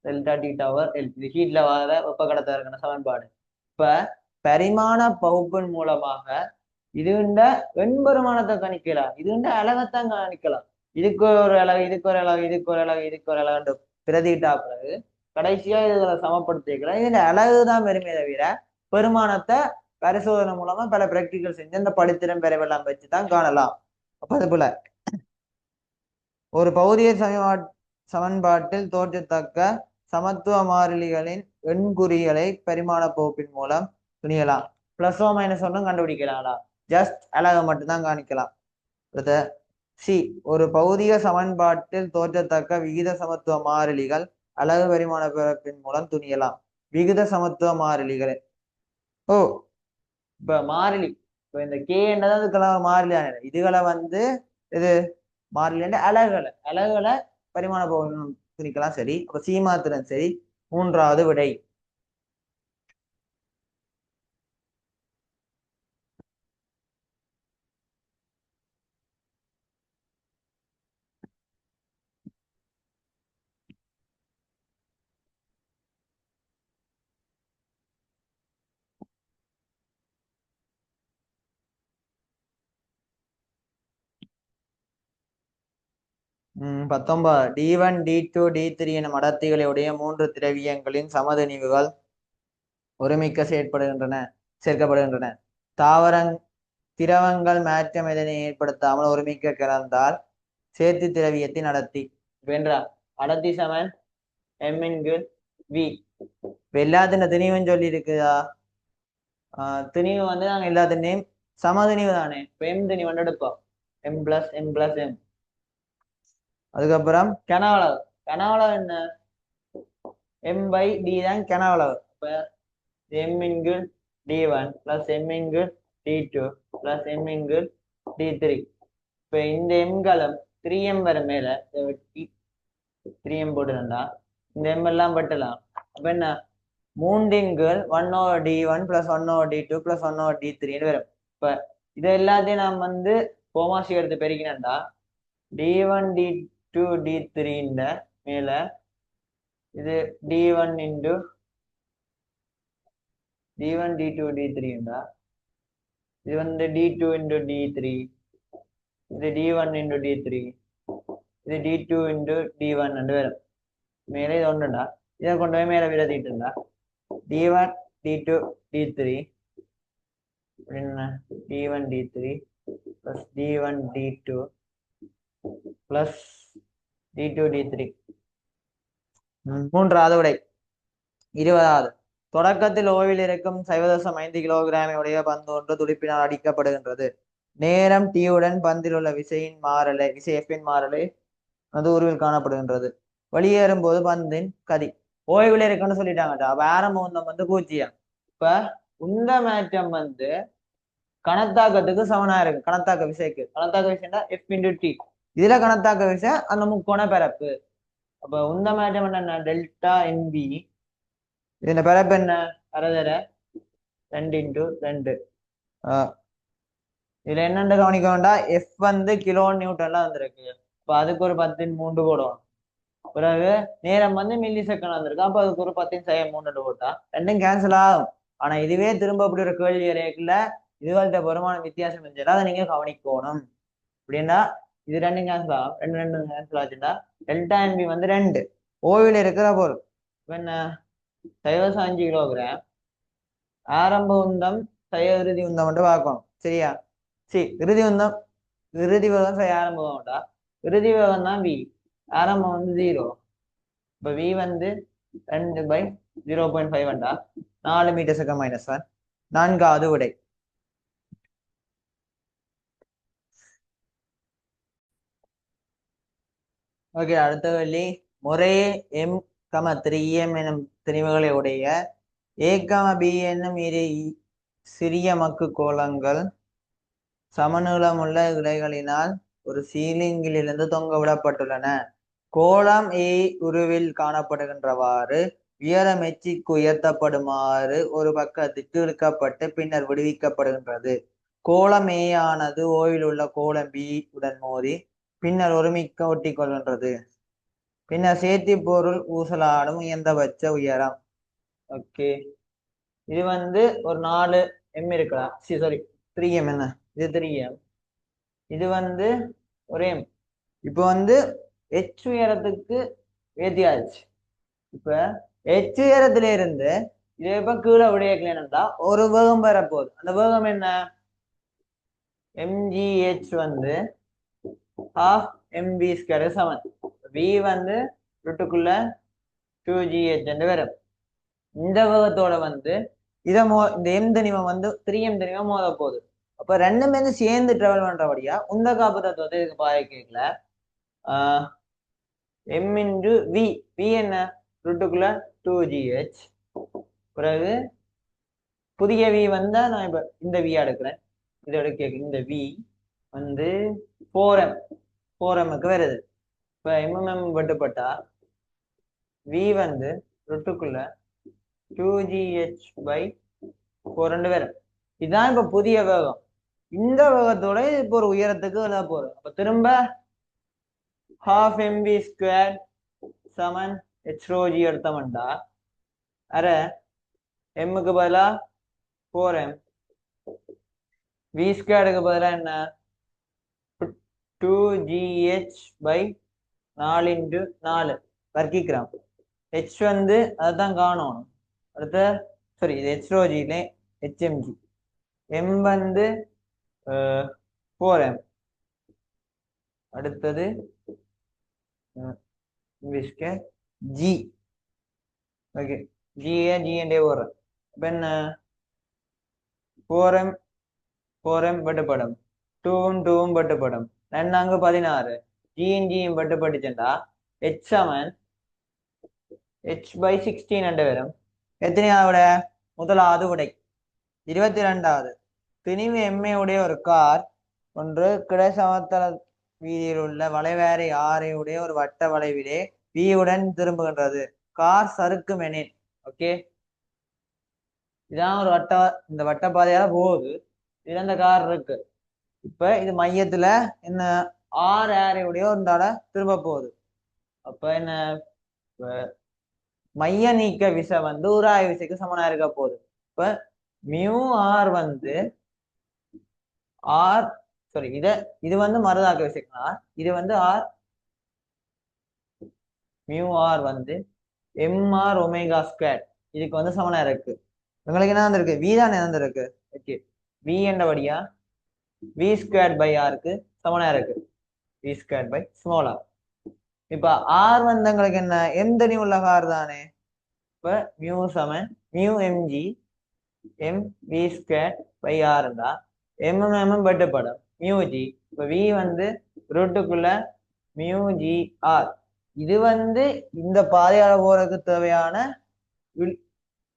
A: டெல்டா T டவர் L. இது ஹீட்ல வர வெப்ப கடத்தலுக்கான சமன்பாடு. இப்ப பரிமாண பகுப்பின் மூலமாக இதுண்ட வெண்பெருமானத்தை கணிக்கலாம், இதுண்ட அழகத்தான் கணிக்கலாம். இதுக்கு ஒரு அழகு, இதுக்கு ஒரு அழகு, இதுக்கு ஒரு அழகு, இதுக்கு ஒரு அழகு பிரதிட்டா பிறகு கடைசியா இதுகளை சமப்படுத்திக்கலாம். இதுல அழகுதான் பெருமை தவிர பெருமானத்தை பரிசோதனை மூலமா பல பிராக்டிகல் செஞ்சு அந்த படித்திறன் பெறவெல்லாம் வச்சுதான் காணலாம். அப்ப அது போல ஒரு பௌதிக சமன்பாட்டில் தோற்றத்தக்க சமத்துவ மாறிலிகளின் எண்குறிகளை பரிமாண போக்கின் மூலம் துணியலாம். பிளஸோ மைனஸ் ஒன்றும் கண்டுபிடிக்கலாம்டா. ஜஸ்ட் அழகை மட்டும்தான் காணிக்கலாம். சி ஒரு பௌதிக சமன்பாட்டில் தோற்றத்தக்க விகித சமத்துவ மாறிலிகள் அலகு பரிமாண பிறப்பின் மூலம் துணியலாம். விகித சமத்துவ மாறிலிகள். ஓ இப்ப மாறிலி இப்ப இந்த கே என்றதுக்கெல்லாம் மாறிலியான இதுகளை வந்து இது மாறிலி அலகுகளை பரிமாண போகணும் துணிக்கலாம். சரி, அப்ப சி மாத்திரம் சரி. மூன்றாவது விடை. D1 D2 D3 எனும் அடர்த்திகளுடைய 3 திரவியங்களின் சமதனிவுகள் ஒருமிக்க சேர்க்கப்படுகின்றன. திரவங்கள் மாற்றம் எதனை ஏற்படுத்தாமல் ஒருமிக்க கலந்தால் சேர்த்து திரவியத்தின் அடர்த்தி வென்றா அடர்த்தி சமன் M/V. இப்ப எல்லாத்தின திணிவும் சொல்லி இருக்குதா? திணிவு வந்து நாங்க எல்லாத்தினையும் சமதிணிவு தானே. இப்ப M திணிவு எடுப்போம். M+M+M. அதுக்கப்புறம் கனவளவு என்ன? M/D தான் கனவளவு. இப்ப M/D1 + M/D2 + M/D3. இப்ப இந்த எண்களும் 3M வர மேல 3M போட்டுடா. இந்த M எல்லாம் வெட்டலாம். அப்ப என்ன 3 1/D1 + 1/D2 + 1/D3 வரும். இப்ப இது எல்லாத்தையும் நாம் வந்து கோமாசி எடுத்து பெருக்கினா D1 D2 D3 மேல இது D1 D2 D3 இது வந்து D2 D3, இது D1 D3, இது D2 D1 வரும். மேலே இது ஒன்றுண்டா. இதை கொண்டு போய் மேலே விரதிட்டுண்டா D1 D2 D3 D1 D3 plus D1 D2 plus D2 D3. மூன்றாவது விடை. 20வது. தொடக்கத்தில் ஓவில் இருக்கும் 0.5 கிலோகிராம் உடைய பந்து ஒன்று துடிப்பினால் அடிக்கப்படுகின்றது. நேரம் T-உடன் பந்தில் உள்ள விசை F-இன் மாறலை அது உருவில் காணப்படுகின்றது. வெளியேறும் போது பந்தின் கதி ஓய்வில் இருக்குன்னு சொல்லிட்டாங்கடா. ஆரம்ப உந்தம் வந்து 0. இப்ப உந்த மாற்றம் வந்து கணத்தாக்கத்துக்கு சமனா இருக்கு. கணத்தாக்க விசைக்கு விசைன்னா F/T. இதுல கணத்தாக்க விசை அந்த முக்கோண பரப்பு. அப்ப உந்த மாற்றம் என்ன? Delta NB. இதுல பரப்பு என்ன? அரைதர 2 × 2. இதுல என்னென்று கவனிக்கணும்டா, F வந்து கிலோ நியூட்டன்ல வந்திருக்கு. இப்ப அதுக்கு ஒரு 10/3 போடுவோம். பிறகு நேரம் வந்து மில்லி செகண்ட் வந்திருக்கு. அப்ப அதுக்கு ஒரு 10/3 போட்டா ரெண்டும் கேன்சல் ஆகும். ஆனா இதுவே திரும்ப அப்படி ஒரு கேள்வி ரேக்குல இதுவள்கிட்ட பெருமான வித்தியாசம் இருந்துச்சுன்னா அதை நீங்க கவனிக்கணும். அப்படின்னா இது ரெண்டும் கேன்சல் ஆகும். ரெண்டு கேன்சல் ஆச்சுன்னா டெல்டா NB வந்து 2 ஓவில் இருக்கிற பொருள் என்ன 0.5 கிலோகிராம். ஆரம்ப உந்தம் இறுதி உந்தம் மட்டும் பார்க்கணும். சரியா? சரி, இறுதி உந்தம் இறுதி வேகம் ஆரம்ப வேகம்டா. இறுதி வேகம் தான் V. ஆரம்பம் வந்து 0. இப்ப V வந்து 2/0.5 4 மீட்டர் செகண்ட் -1. நான்காவது விடை. ஓகே, அடுத்த கேள்வி. முறையே M,3M எனும் திணிவுகளை உடைய A,B என்னும் இரு சிறிய மக்கு கோளங்கள் சமநீளமுள்ள இழைகளினால் ஒரு சீலிங்கிலிருந்து தொங்க விடப்பட்டுள்ளன. கோளம் A உருவில் காணப்படுகின்றவாறு உயரம் எச்சிக்கு உயர்த்தப்படுமாறு ஒரு பக்கத்திற்கு இழுக்கப்பட்டு பின்னர் விடுவிக்கப்படுகின்றது. கோளம் A ஆனது ஓவில் உள்ள கோளம் B உடன் மோதி பின்னர் ஒருமிக்க ஒட்டி கொள்கின்றது. பின்னர் சேர்த்தி பொருள் ஊசலாடும் உயர்ந்தபட்ச உயரம். ஓகே, இது வந்து ஒரு 4M இருக்கலாம். Sorry 3M. என்ன இது 3M. இது வந்து ஒரு M. இப்ப வந்து H உயரத்துக்கு ஏத்தியாச்சு. இப்ப H உயரத்துல இருந்து இது இப்ப கீழே விடையக்கலா ஒரு வேகம் வரப்போகுது. அந்த வேகம் என்ன? mgh வந்து 12mv² சமன். V வந்து ருட்டுக்குள்ள 2gh என்று வரும். இந்த வேகத்தோட வந்து இதை இந்த எம் தனிமம் வந்து 3m தனிமம் மோத போகுது. அப்ப ரெண்டுமே சேர்ந்து டிராவல் பண்றபடியா இந்த காப்பு தத்துவத்தை இதுக்கு பாய கேட்கல. m இன்டு வி, வி என்ன ரூட்டுக்குள்ள 2gh. பிறகு புதிய வி வந்தா நான் இப்ப இந்த வியா எடுக்கிறேன். இதோட கேட்க இந்த வி வந்து 4m, 4mக்கு வருது. இப்ப mm வெட்டுப்பட்டா வி வந்து ரூட்டுக்குள்ள 2gh/4 வரும். இதுதான் இப்ப புதிய வேகம். இந்த வேகத்தோட இப்போ ஒரு உயரத்துக்கு விழ போறோம். அப்ப திரும்ப ½ mv² சமன் h/g எடுத்தோம்டா அரை எம்முக்கு பதிலா 4m, v²க்கு பதிலா என்ன 2gh/4 × 4 வர்க்கிக்கிறான். h வந்து அதுதான் காணணும். அடுத்த சாரி இது h/g hmg, m வந்து 4m. அடுத்தது g, ஓகே g என்றே போடுறேன். இப்ப என்ன 4m, 4m வெட்டுப்படும், 2ம் 2ம் வெட்டுப்படும், 2 16, g வெட்டுப்பட்டுச்சுண்டா h சமன் h/16 என்று வரும். எத்தனையாவோட முதலாவது விடை 22வது. திணிவு எம்ஏ உடைய ஒரு கார் ஒன்று கிடை சமத்தள வீதியில் உள்ள வளைவேறை உடைய ஒரு வட்ட வளைவிலே வியுடன் திரும்புகின்றது. கார் சறுக்கும் எனில், ஓகே இதான் ஒரு இந்த வட்ட பாதையால போகுது. இதுல இந்த கார் இருக்கு. இப்ப இது மையத்துல என்ன உடைய ஒரு திரும்ப போகுது. அப்ப என்ன மைய நீக்க விசை வந்து உராய விசைக்கு சமனா இருக்க போகுது. இப்ப μr வந்து r, சாரி இது வந்து மறுதாக்க விசைக்கா, இது வந்து r, μr வந்து mr ω², இதுக்கு வந்து சமனா இருக்கு. உங்களுக்கு என்ன வந்திருக்கு, v தான் இருக்கு. ஓகே v என்றபடியா v²/r சமனா இருக்கு, v²/r. இப்ப r வந்து எங்களுக்கு என்ன m தனி உள்ள கார் தானே. இப்ப μ சமன் μmg m v²/r இருந்தா mm வெட்டுப்படும் μg. இப்ப v வந்து ரூட்டுக்குள்ள μgr. இது வந்து இந்த பாதையால போறதுக்கு தேவையான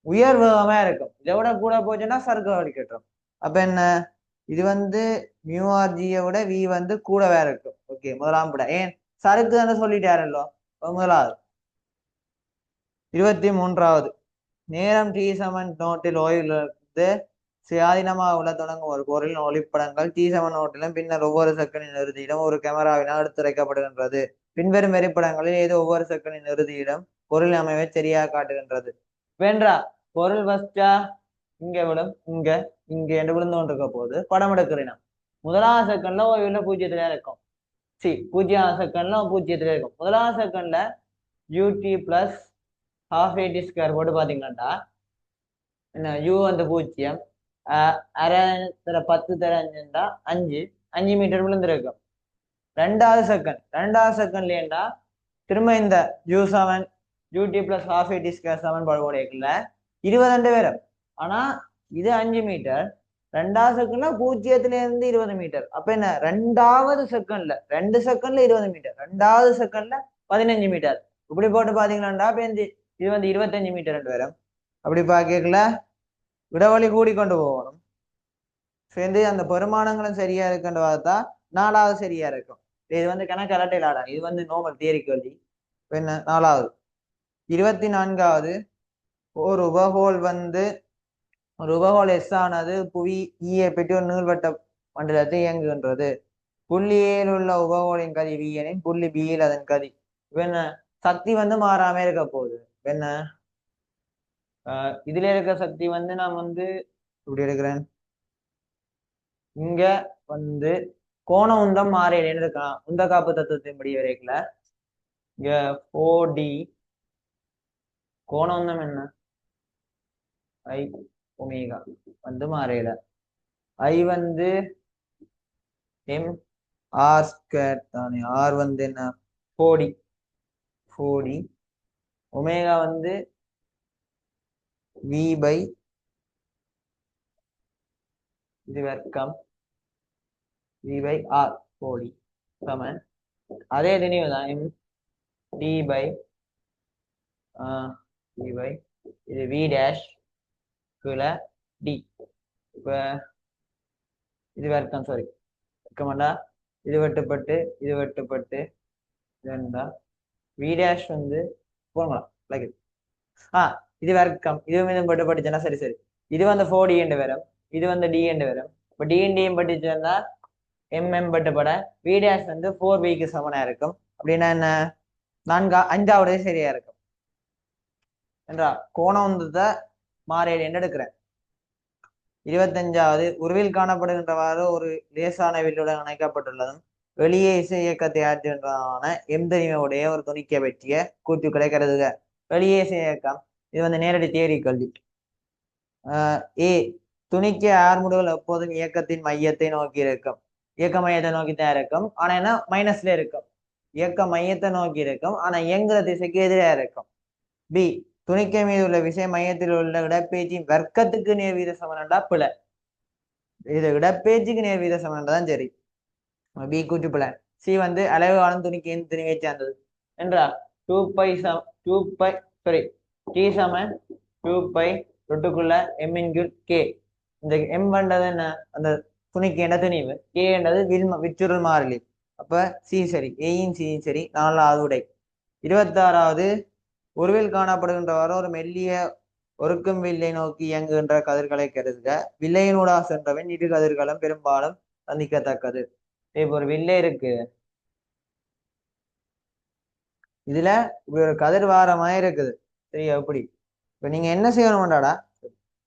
A: உயர் வேகமா இருக்கும். இதை விட கூட போச்சுன்னா சறுக்கு வலிக்கட்டும். அப்ப என்ன இது வந்து μrg விட v வந்து கூடவே இருக்கும். ஓகே முதலாம் விட ஏன் சறுக்கு தானே சொல்லிட்டாரല്ലോ. முதலாவது. 23வது. நேரம் t சமன் நோட்டில் ஓய்விலிருந்து சுயாதீனமாக உள்ள தொடங்கும் ஒரு பொருளின் ஒளிப்படங்கள் t சமன் நோட்டிலும் பின்னர் ஒவ்வொரு செகண்டின் இறுதியிலும் ஒரு கேமராவினால் எடுத்துரைக்கப்படுகின்றது. பின்வரும் வரைபடங்களில் ஏதோ ஒவ்வொரு செகண்டின் இறுதியிலும் பொருள் அமைவை சரியாக காட்டுகின்றது. வேண்டா பொருள் ஃபர்ஸ்டா இங்க விடும், இங்க இங்க என்று விழுந்து கொண்டிருக்க போது படம் எடுக்கிறேன். முதலாவது செகண்ட்ல ஓய்வுல 0 இருக்கும். 0வது செகண்ட்ல 0 இருக்கும். முதலாவது செகண்ட்ல ut + ½ at² போட்டு பாத்தீங்கன்னா என்ன u வந்து 0, அரை 10 தர 5, 5 மீட்டர் விழுந்திருக்கும். ரெண்டாவது செகண்ட்லேண்டா திரும்ப இந்த u7 ut + ½ at² சமன்பாடு போடையக்குள்ள 20 வரும். ஆனா இது 5 மீட்டர். ரெண்டாவது செகண்ட்ல 0ல இருந்து 20 மீட்டர். அப்ப என்ன ரெண்டாவது செகண்ட்ல 2 செகண்ட்ல 20 மீட்டர், ரெண்டாவது செகண்ட்ல 15 மீட்டர். இப்படி போட்டு பாத்தீங்கன்னா இது வந்து 25 மீட்டர் வரும். அப்படி பாக்கல இடைவெளி கூடிக்கொண்டு போகணும். சேர்ந்து அந்த பெருமானங்களும் சரியா இருக்குன்னு பார்த்தா 4வது சரியா இருக்கும். இது வந்து கணக்கு அரட்டையில் ஆடா, இது வந்து நார்மல் தியரி கேள்வி. என்ன 4வது. 24வது. ஒரு உபகோள் வந்து ஒரு உபகோள் எஸ் ஆனது புவி ஈயை பெற்று ஒரு நீள்வட்ட மண்டலத்தை இயங்குகின்றது. புள்ளி ஏயில் உள்ள உபகோளின் கதி வி எனின் புள்ளி பியில் அதன் கதி. என்ன சக்தி வந்து மாறாம இருக்க போகுது. என்ன இதுல இருக்க சக்தி வந்து நான் வந்து இப்படி எடுக்கிறேன். இங்க வந்து கோண உந்தம் மாறியன்னு இருக்கலாம். உந்த காப்பு தத்துவத்தின்படி வரைக்கல இங்க 4d கோண உந்தம் என்ன I ω வந்து மாறையில I வந்து mr² தானே. r வந்து என்ன 4d ஒமேகா வந்து வி பை இது வர்க்கம் வி பை ஆர் கோடி சமன் அதே நினைவு தான் M D by D by இது வி டேஷ் கீழே டி. இப்போ இது வர்க்கம் சாரி வர்க்கமாண்டா இது வெட்டுப்பட்டு இது வெட்டுப்பட்டு இதுண்டா வி டேஷ் வந்து போங்களா லைக் இது வர்க்கம் இது மீதும் பட்டு படிச்சேன்னா சரி சரி. இது வந்து 4D என்று வரும், இது வந்து டி என்று வரும். இப்போ டிஎன்டியும் படிச்சா எம்எம் பட்டுப்பட வி டேஷ் வந்து 4Bக்கு சமனா இருக்கும். அப்படின்னா என்ன, அஞ்சாவது சரியா இருக்கும் என்றா கோணம் வந்து மாறியல் என்று எடுக்கிறேன். 25வது உருவில் காணப்படுகின்றவாறு ஒரு லேசான வில்லுடன் இணைக்கப்பட்டுள்ளதும் வெளியே இசை இயக்கத்தை ஆற்றுகின்றதான எந்தனிமையுடைய ஒரு துணிக்க பற்றிய கூற்றுக்களை கருதுக. வெளியே இசை இயக்கம் இது வந்து நேரடி தேரி கல்வி. ஏ துணிக்க ஆர்முடுகள் எப்போதும் இயக்கத்தின் மையத்தை நோக்கி இருக்கும். இயக்க மையத்தை நோக்கி தான் இருக்கும், ஆனா என்ன மைனஸ்ல இருக்கும். இயக்க மையத்தை நோக்கி இருக்கும், ஆனா இயங்குற திசைக்கு எதிராக இருக்கும். பி துணிக்கை மீது உள்ள விசை மையத்தில் உள்ள இடப்பெயர்ச்சியின் வர்க்கத்துக்கு நேர்வீத சமனண்டா பிழை. இது இடப்பெயர்ச்சிக்கு நேர்வீத சமனண்டா தான் சரி. பி கூற்று பிழை. சி வந்து அளவு காலம் துணிக்கையின் துணிவை சார்ந்தது என்றா 2π சாரி டி சமன் 2π ரொட்டுக்குள்ள எம்மின்குள் கே. இந்த எம் பண்றது என்ன, அந்த துணிக்கு என்ன துணிவு, கே என்றது விச்சுருள் மாறிலி. அப்ப சி சரி, ஏயின் சியும் சரி. 4வது உடை. 26வது உருவில் காணப்படுகின்றவாறு ஒரு மெல்லிய ஒருக்கும் வில்லை நோக்கி இயங்குகின்ற கதிர்களை கருதுக. வில்லையினூடா சென்றவன் இரு கதிர்களும் பெரும்பாலும் சந்திக்கத்தக்கது. இப்ப ஒரு வில்லை இருக்கு, இதுல இப்படி ஒரு கதிர் வாரமா இருக்குது சரியா. இப்படி இப்ப நீங்க என்ன செய்யணும்டாடா,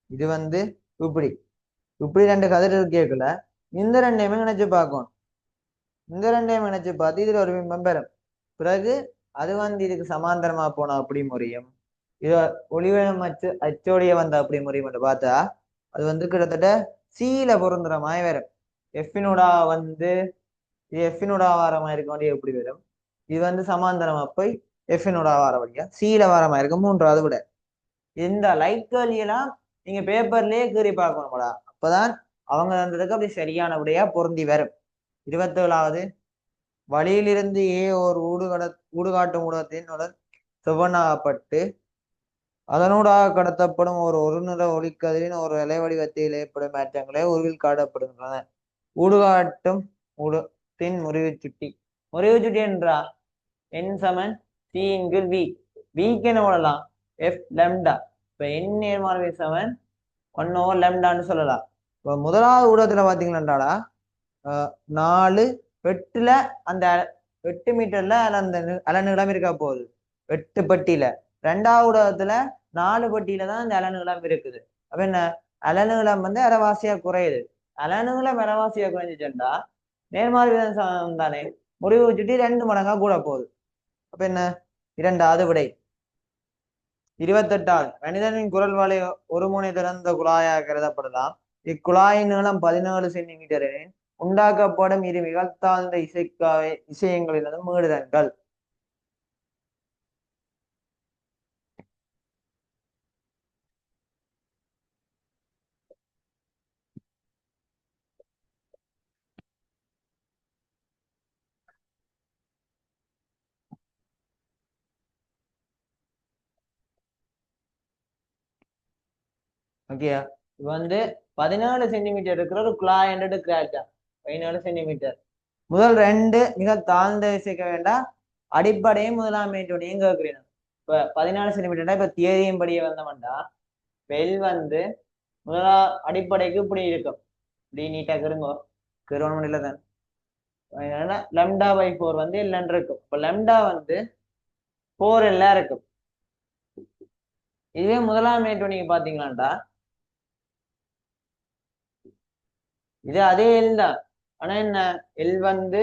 A: இது வந்து இப்படி இப்படி 2 கதிர் கேட்கல, இந்த 2ஐயுமே நினைச்சு பார்க்கணும். இந்த 2ஐயும் நினைச்சு பார்த்து இதுல ஒரு பிம்பம் பெறும். பிறகு அது வந்து இதுக்கு சமாந்தரமா போனா அப்படி முறையும், இது ஒளிவனம் அச்சோடைய வந்த அப்படி முறையும் பார்த்தா அது வந்து கிட்டத்தட்ட சீல பொருந்துற மாதிரி வரும். எஃபினோடா வந்து இது எஃபினோடா வாரமா இருக்க வேண்டிய எப்படி வரும், இது வந்து சமாந்தரமா போய் எஃபினோடா வார வழியா சீல வாரமா இருக்கும் 3வது விட. இந்த லைட் கேள்வியெல்லாம் நீங்க பேப்பர்லயே கீறி பார்க்கணும்டா, அப்பதான் அவங்க வந்ததுக்கு அப்படி சரியான விடையா பொருந்தி வரும். 27வது வழியிலிருந்து ஓர் ஊடுகாட்டும் ஊடகத்தின் செவ்வனாகப்பட்டு அதனூடாக கடத்தப்படும் ஒரு நிற ஒளிக்கதிரின் ஒரு இலை வடிவத்தில் ஏற்படும் மாற்றங்களே உருவில் காட்டப்படுகின்றன. ஊடுகாட்டும் ஊடகத்தின் முறிவு சுட்டி என்றா என் சமன் சி இன்குள் வி. விக்கு என்ன போடலாம், எஃப் லெம்டா. இப்ப என் நேர்மாறு சமன் 1/λ சொல்லலாம். இப்ப முதலாவது ஊடகத்துல பாத்தீங்கன்னாடா 4 8ல அந்த 8 மீட்டர்ல அந்த அலநீளம் இருக்கா போகுது 8 பட்டியில. 2வது ஊடகத்துல 4 பட்டியில தான் அந்த அலநீளம் இருக்குது. அப்ப என்ன, அலநீளம் வந்து அரைவாசியா குறையுது. அலநீளம் அரைவாசியா குறைஞ்சிச்சுண்டா நேர்மாறு விதம் தானே, முடிவு சுட்டி 2 மடங்கா கூட போகுது. அப்ப என்ன, 2வது விடை. 28வது மனிதனின் குரல் வலை ஒரு முனை திறந்த குழாயாக கருதப்படலாம். இக்குழாயின் நீளம் 17 சென்டிமீட்டரில் உண்டாக்கப்படும் இரு மிகத்தாழ்ந்த இசையங்களிலும் மீடுதல்கள். ஓகே, இது வந்து 17 சென்டிமீட்டர் இருக்கிற ஒரு குழாய் என்று கிராச்சா 17 சென்டிமீட்டர். முதல் 2 மிக தாழ்ந்த இசைக்க வேண்டாம், அடிப்படையும் முதலாம் மேட்டோடையும் கேட்கிறேன். இப்ப 14 சென்டிமீட்டர்னா இப்ப தியரியும் படியே வந்தோம்டா வெல் வந்து முதலா அடிப்படைக்கு இப்படி இருக்கும், இப்படி நீட்டா கருங்கோ கருவணும் இல்லை தான். λ/4 வந்து இல்லைன்னு இருக்கும். இப்ப லெம்டா வந்து 4 எல்லாம் இருக்கும். இதுவே முதலாம் மேட்டோ நீங்க பாத்தீங்களாண்டா இது அதே எல் தான், ஆனா என்ன எல் வந்து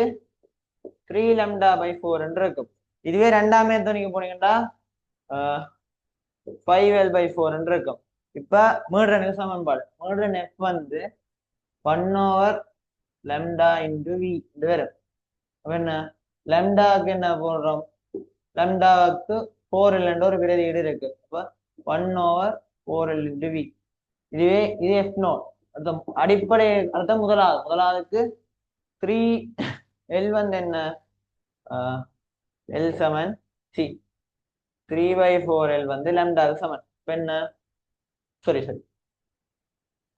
A: 3λ/4 இருக்கும். இதுவே 2ஆம் மேட்டோ நீங்க போனீங்கன்னா 5l/4 இருக்கும். இப்ப மீடுறனுக்கு சமன்பாடு மீடுறன் எஃப் வந்து 1/λ × v வரும். அப்ப என்ன லெம்டாவுக்கு என்ன போடுறோம், லெம்டாவுக்கு 4L ஒரு பிரதியீடு இருக்கு. அப்ப 1/4L × V. இது F நோட். அடுத்த அடிப்படை அடுத்த முதலாவதுக்கு 3L வந்து என்ன, L சமன் C, 3/4L வந்து லம்டாவுக்கு சமன். இப்ப என்ன, சாரி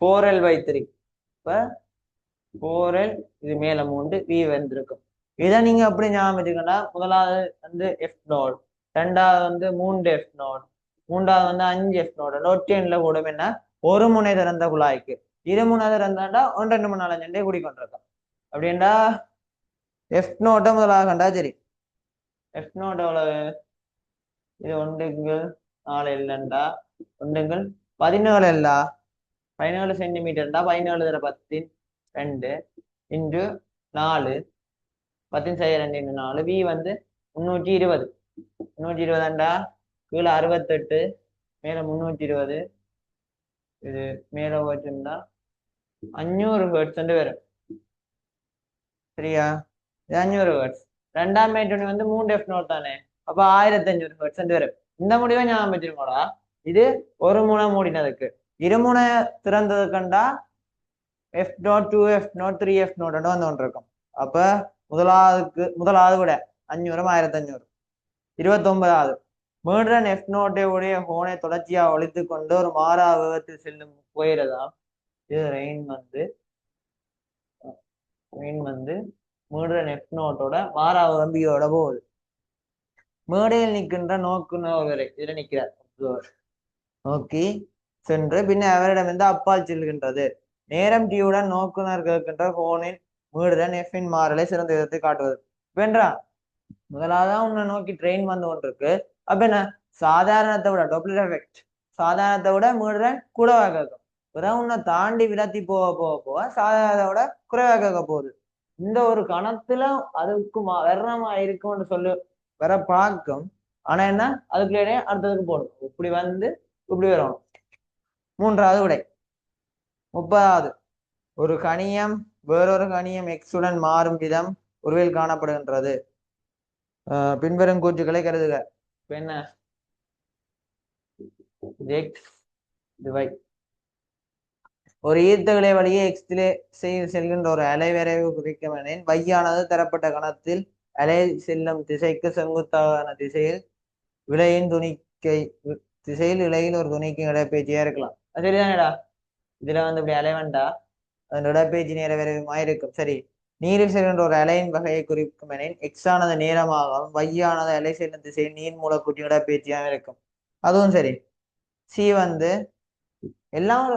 A: 4L/3. இப்ப 4L இது மேல 3 V வந்திருக்கும். இதை நீங்க அப்படி ஞாபகம் வச்சுக்கோன்னா, முதலாவது வந்து F நோட், ரெண்டாவது வந்து 3F நோட், மூன்றாவது வந்து 5F நோட். நோட்டியன்ல கூட என்ன, ஒரு முனை திறந்த குழாய்க்கு இரு முனை திறந்தாண்டா 1 2 3 4 5 கூடிக்கொண்டிருக்கும். அப்படின்டா எஃப் நோட்டை முதலாக கண்டா சரி. எஃப் நோட் எவ்வளவு, இது 1/4 இல்லைண்டா 1/17 இல்லா 17 சென்டிமீட்டர்டா 17 தர 10 2 இன்டு 4 10 2 4 V வந்து 320. 320 கீழே 68 மேல 320, இது மேல போச்சுன்னா 500 ஹெர்ட்ஸ் வரும். சரியா, இது 500 ஹெர்ட்ஸ். ரெண்டாம் மேட்டுனி வந்து 3F நோட் தானே, அப்ப 1500 ஹெர்ட்ஸ் வரும். இந்த முடிவை ஞாபகம் வச்சிருக்கோடா. இது ஒரு முனை மூடினதுக்கு. இருமுனை திறந்தது கண்டா F note 2F note 3F note வந்து ஒன்று இருக்கும். அப்ப முதலாவது விட 500 1500. 29வது மீடன் எஃப் நோட்டை உடைய ஹோனை தொடர்ச்சியா ஒழித்து கொண்டு ஒரு மாறா வேகத்தில் செல்லும் போயிடலாம். இது ரெயின் வந்து மீடன் எஃப் நோட்டோட மாறா வேம்பியோட போகுது. மேடையில் நிற்கின்ற நோக்குனவரை இதுல நிற்கிறார் நோக்கி சென்று பின்ன அவரிடமிருந்து அப்பால் செல்கின்றது. நேரம் டியுடன் நோக்குனர் கேட்கின்ற ஹோனின் மீடுடன் எஃபின் மாறலை சிறந்த விதத்தை காட்டுவது. வென்றா முதலாவதான் உன்னை நோக்கி ட்ரெயின் வந்து கொண்டிருக்கு. அப்ப என்ன, சாதாரணத்தை விட டொப்ளர் எஃபெக்ட், சாதாரணத்தை விட மீடுடன் கூடவா கேட்கும். பிறகு உன்னை தாண்டி விலத்தி போக போக போக சாதாரணத்தை விட குறைவா கேட்க போகுது. இந்த ஒரு கணத்துல அதுக்கு வர்ணமா இருக்கும்னு சொல்லு வர பார்க்கும். ஆனா என்ன, அதுக்குள்ளே அடுத்ததுக்கு போடும். இப்படி வந்து இப்படி வரணும். மூன்றாவது விடை. 30வது ஒரு கணியம் வேறொரு கணியம் எக்ஸுடன் மாறும் விதம் உருவில் காணப்படுகின்றது. பின்வரும் கூற்றுக்களை கருதுக. என்ன, எக்ஸ் y ஒரு ஈர்த்தகளை வழியே எக்ஸிலே செல்கின்ற ஒரு அலை வரைவு குறிக்கும் எனின் வையானது தரப்பட்ட கணத்தில் அலை செல்லும் திசைக்கு செங்குத்தான திசையில் விலையின் துணிக்கை திசையில் இலையில் ஒரு துணிக்கு இடப்பெயர்ச்சியா இருக்கலாம். அது சரிதானேடா. இதுல வந்து இப்படி அலை வேண்டா அதன் இடப்பெயர்ச்சி நேர விரைவுமாயிருக்கும். சரி, நீரில் செல்கின்ற ஒரு அலையின் வகையை குறிக்கும் எனின் எக்ஸ் ஆனது நேரமாகவும் வையானது அலை செல்லும் திசையில் நீர் மூலக்கூற்றின் இடப்பெயர்ச்சியாக இருக்கும். அதுவும் சரி. சி வந்து எல்லாம்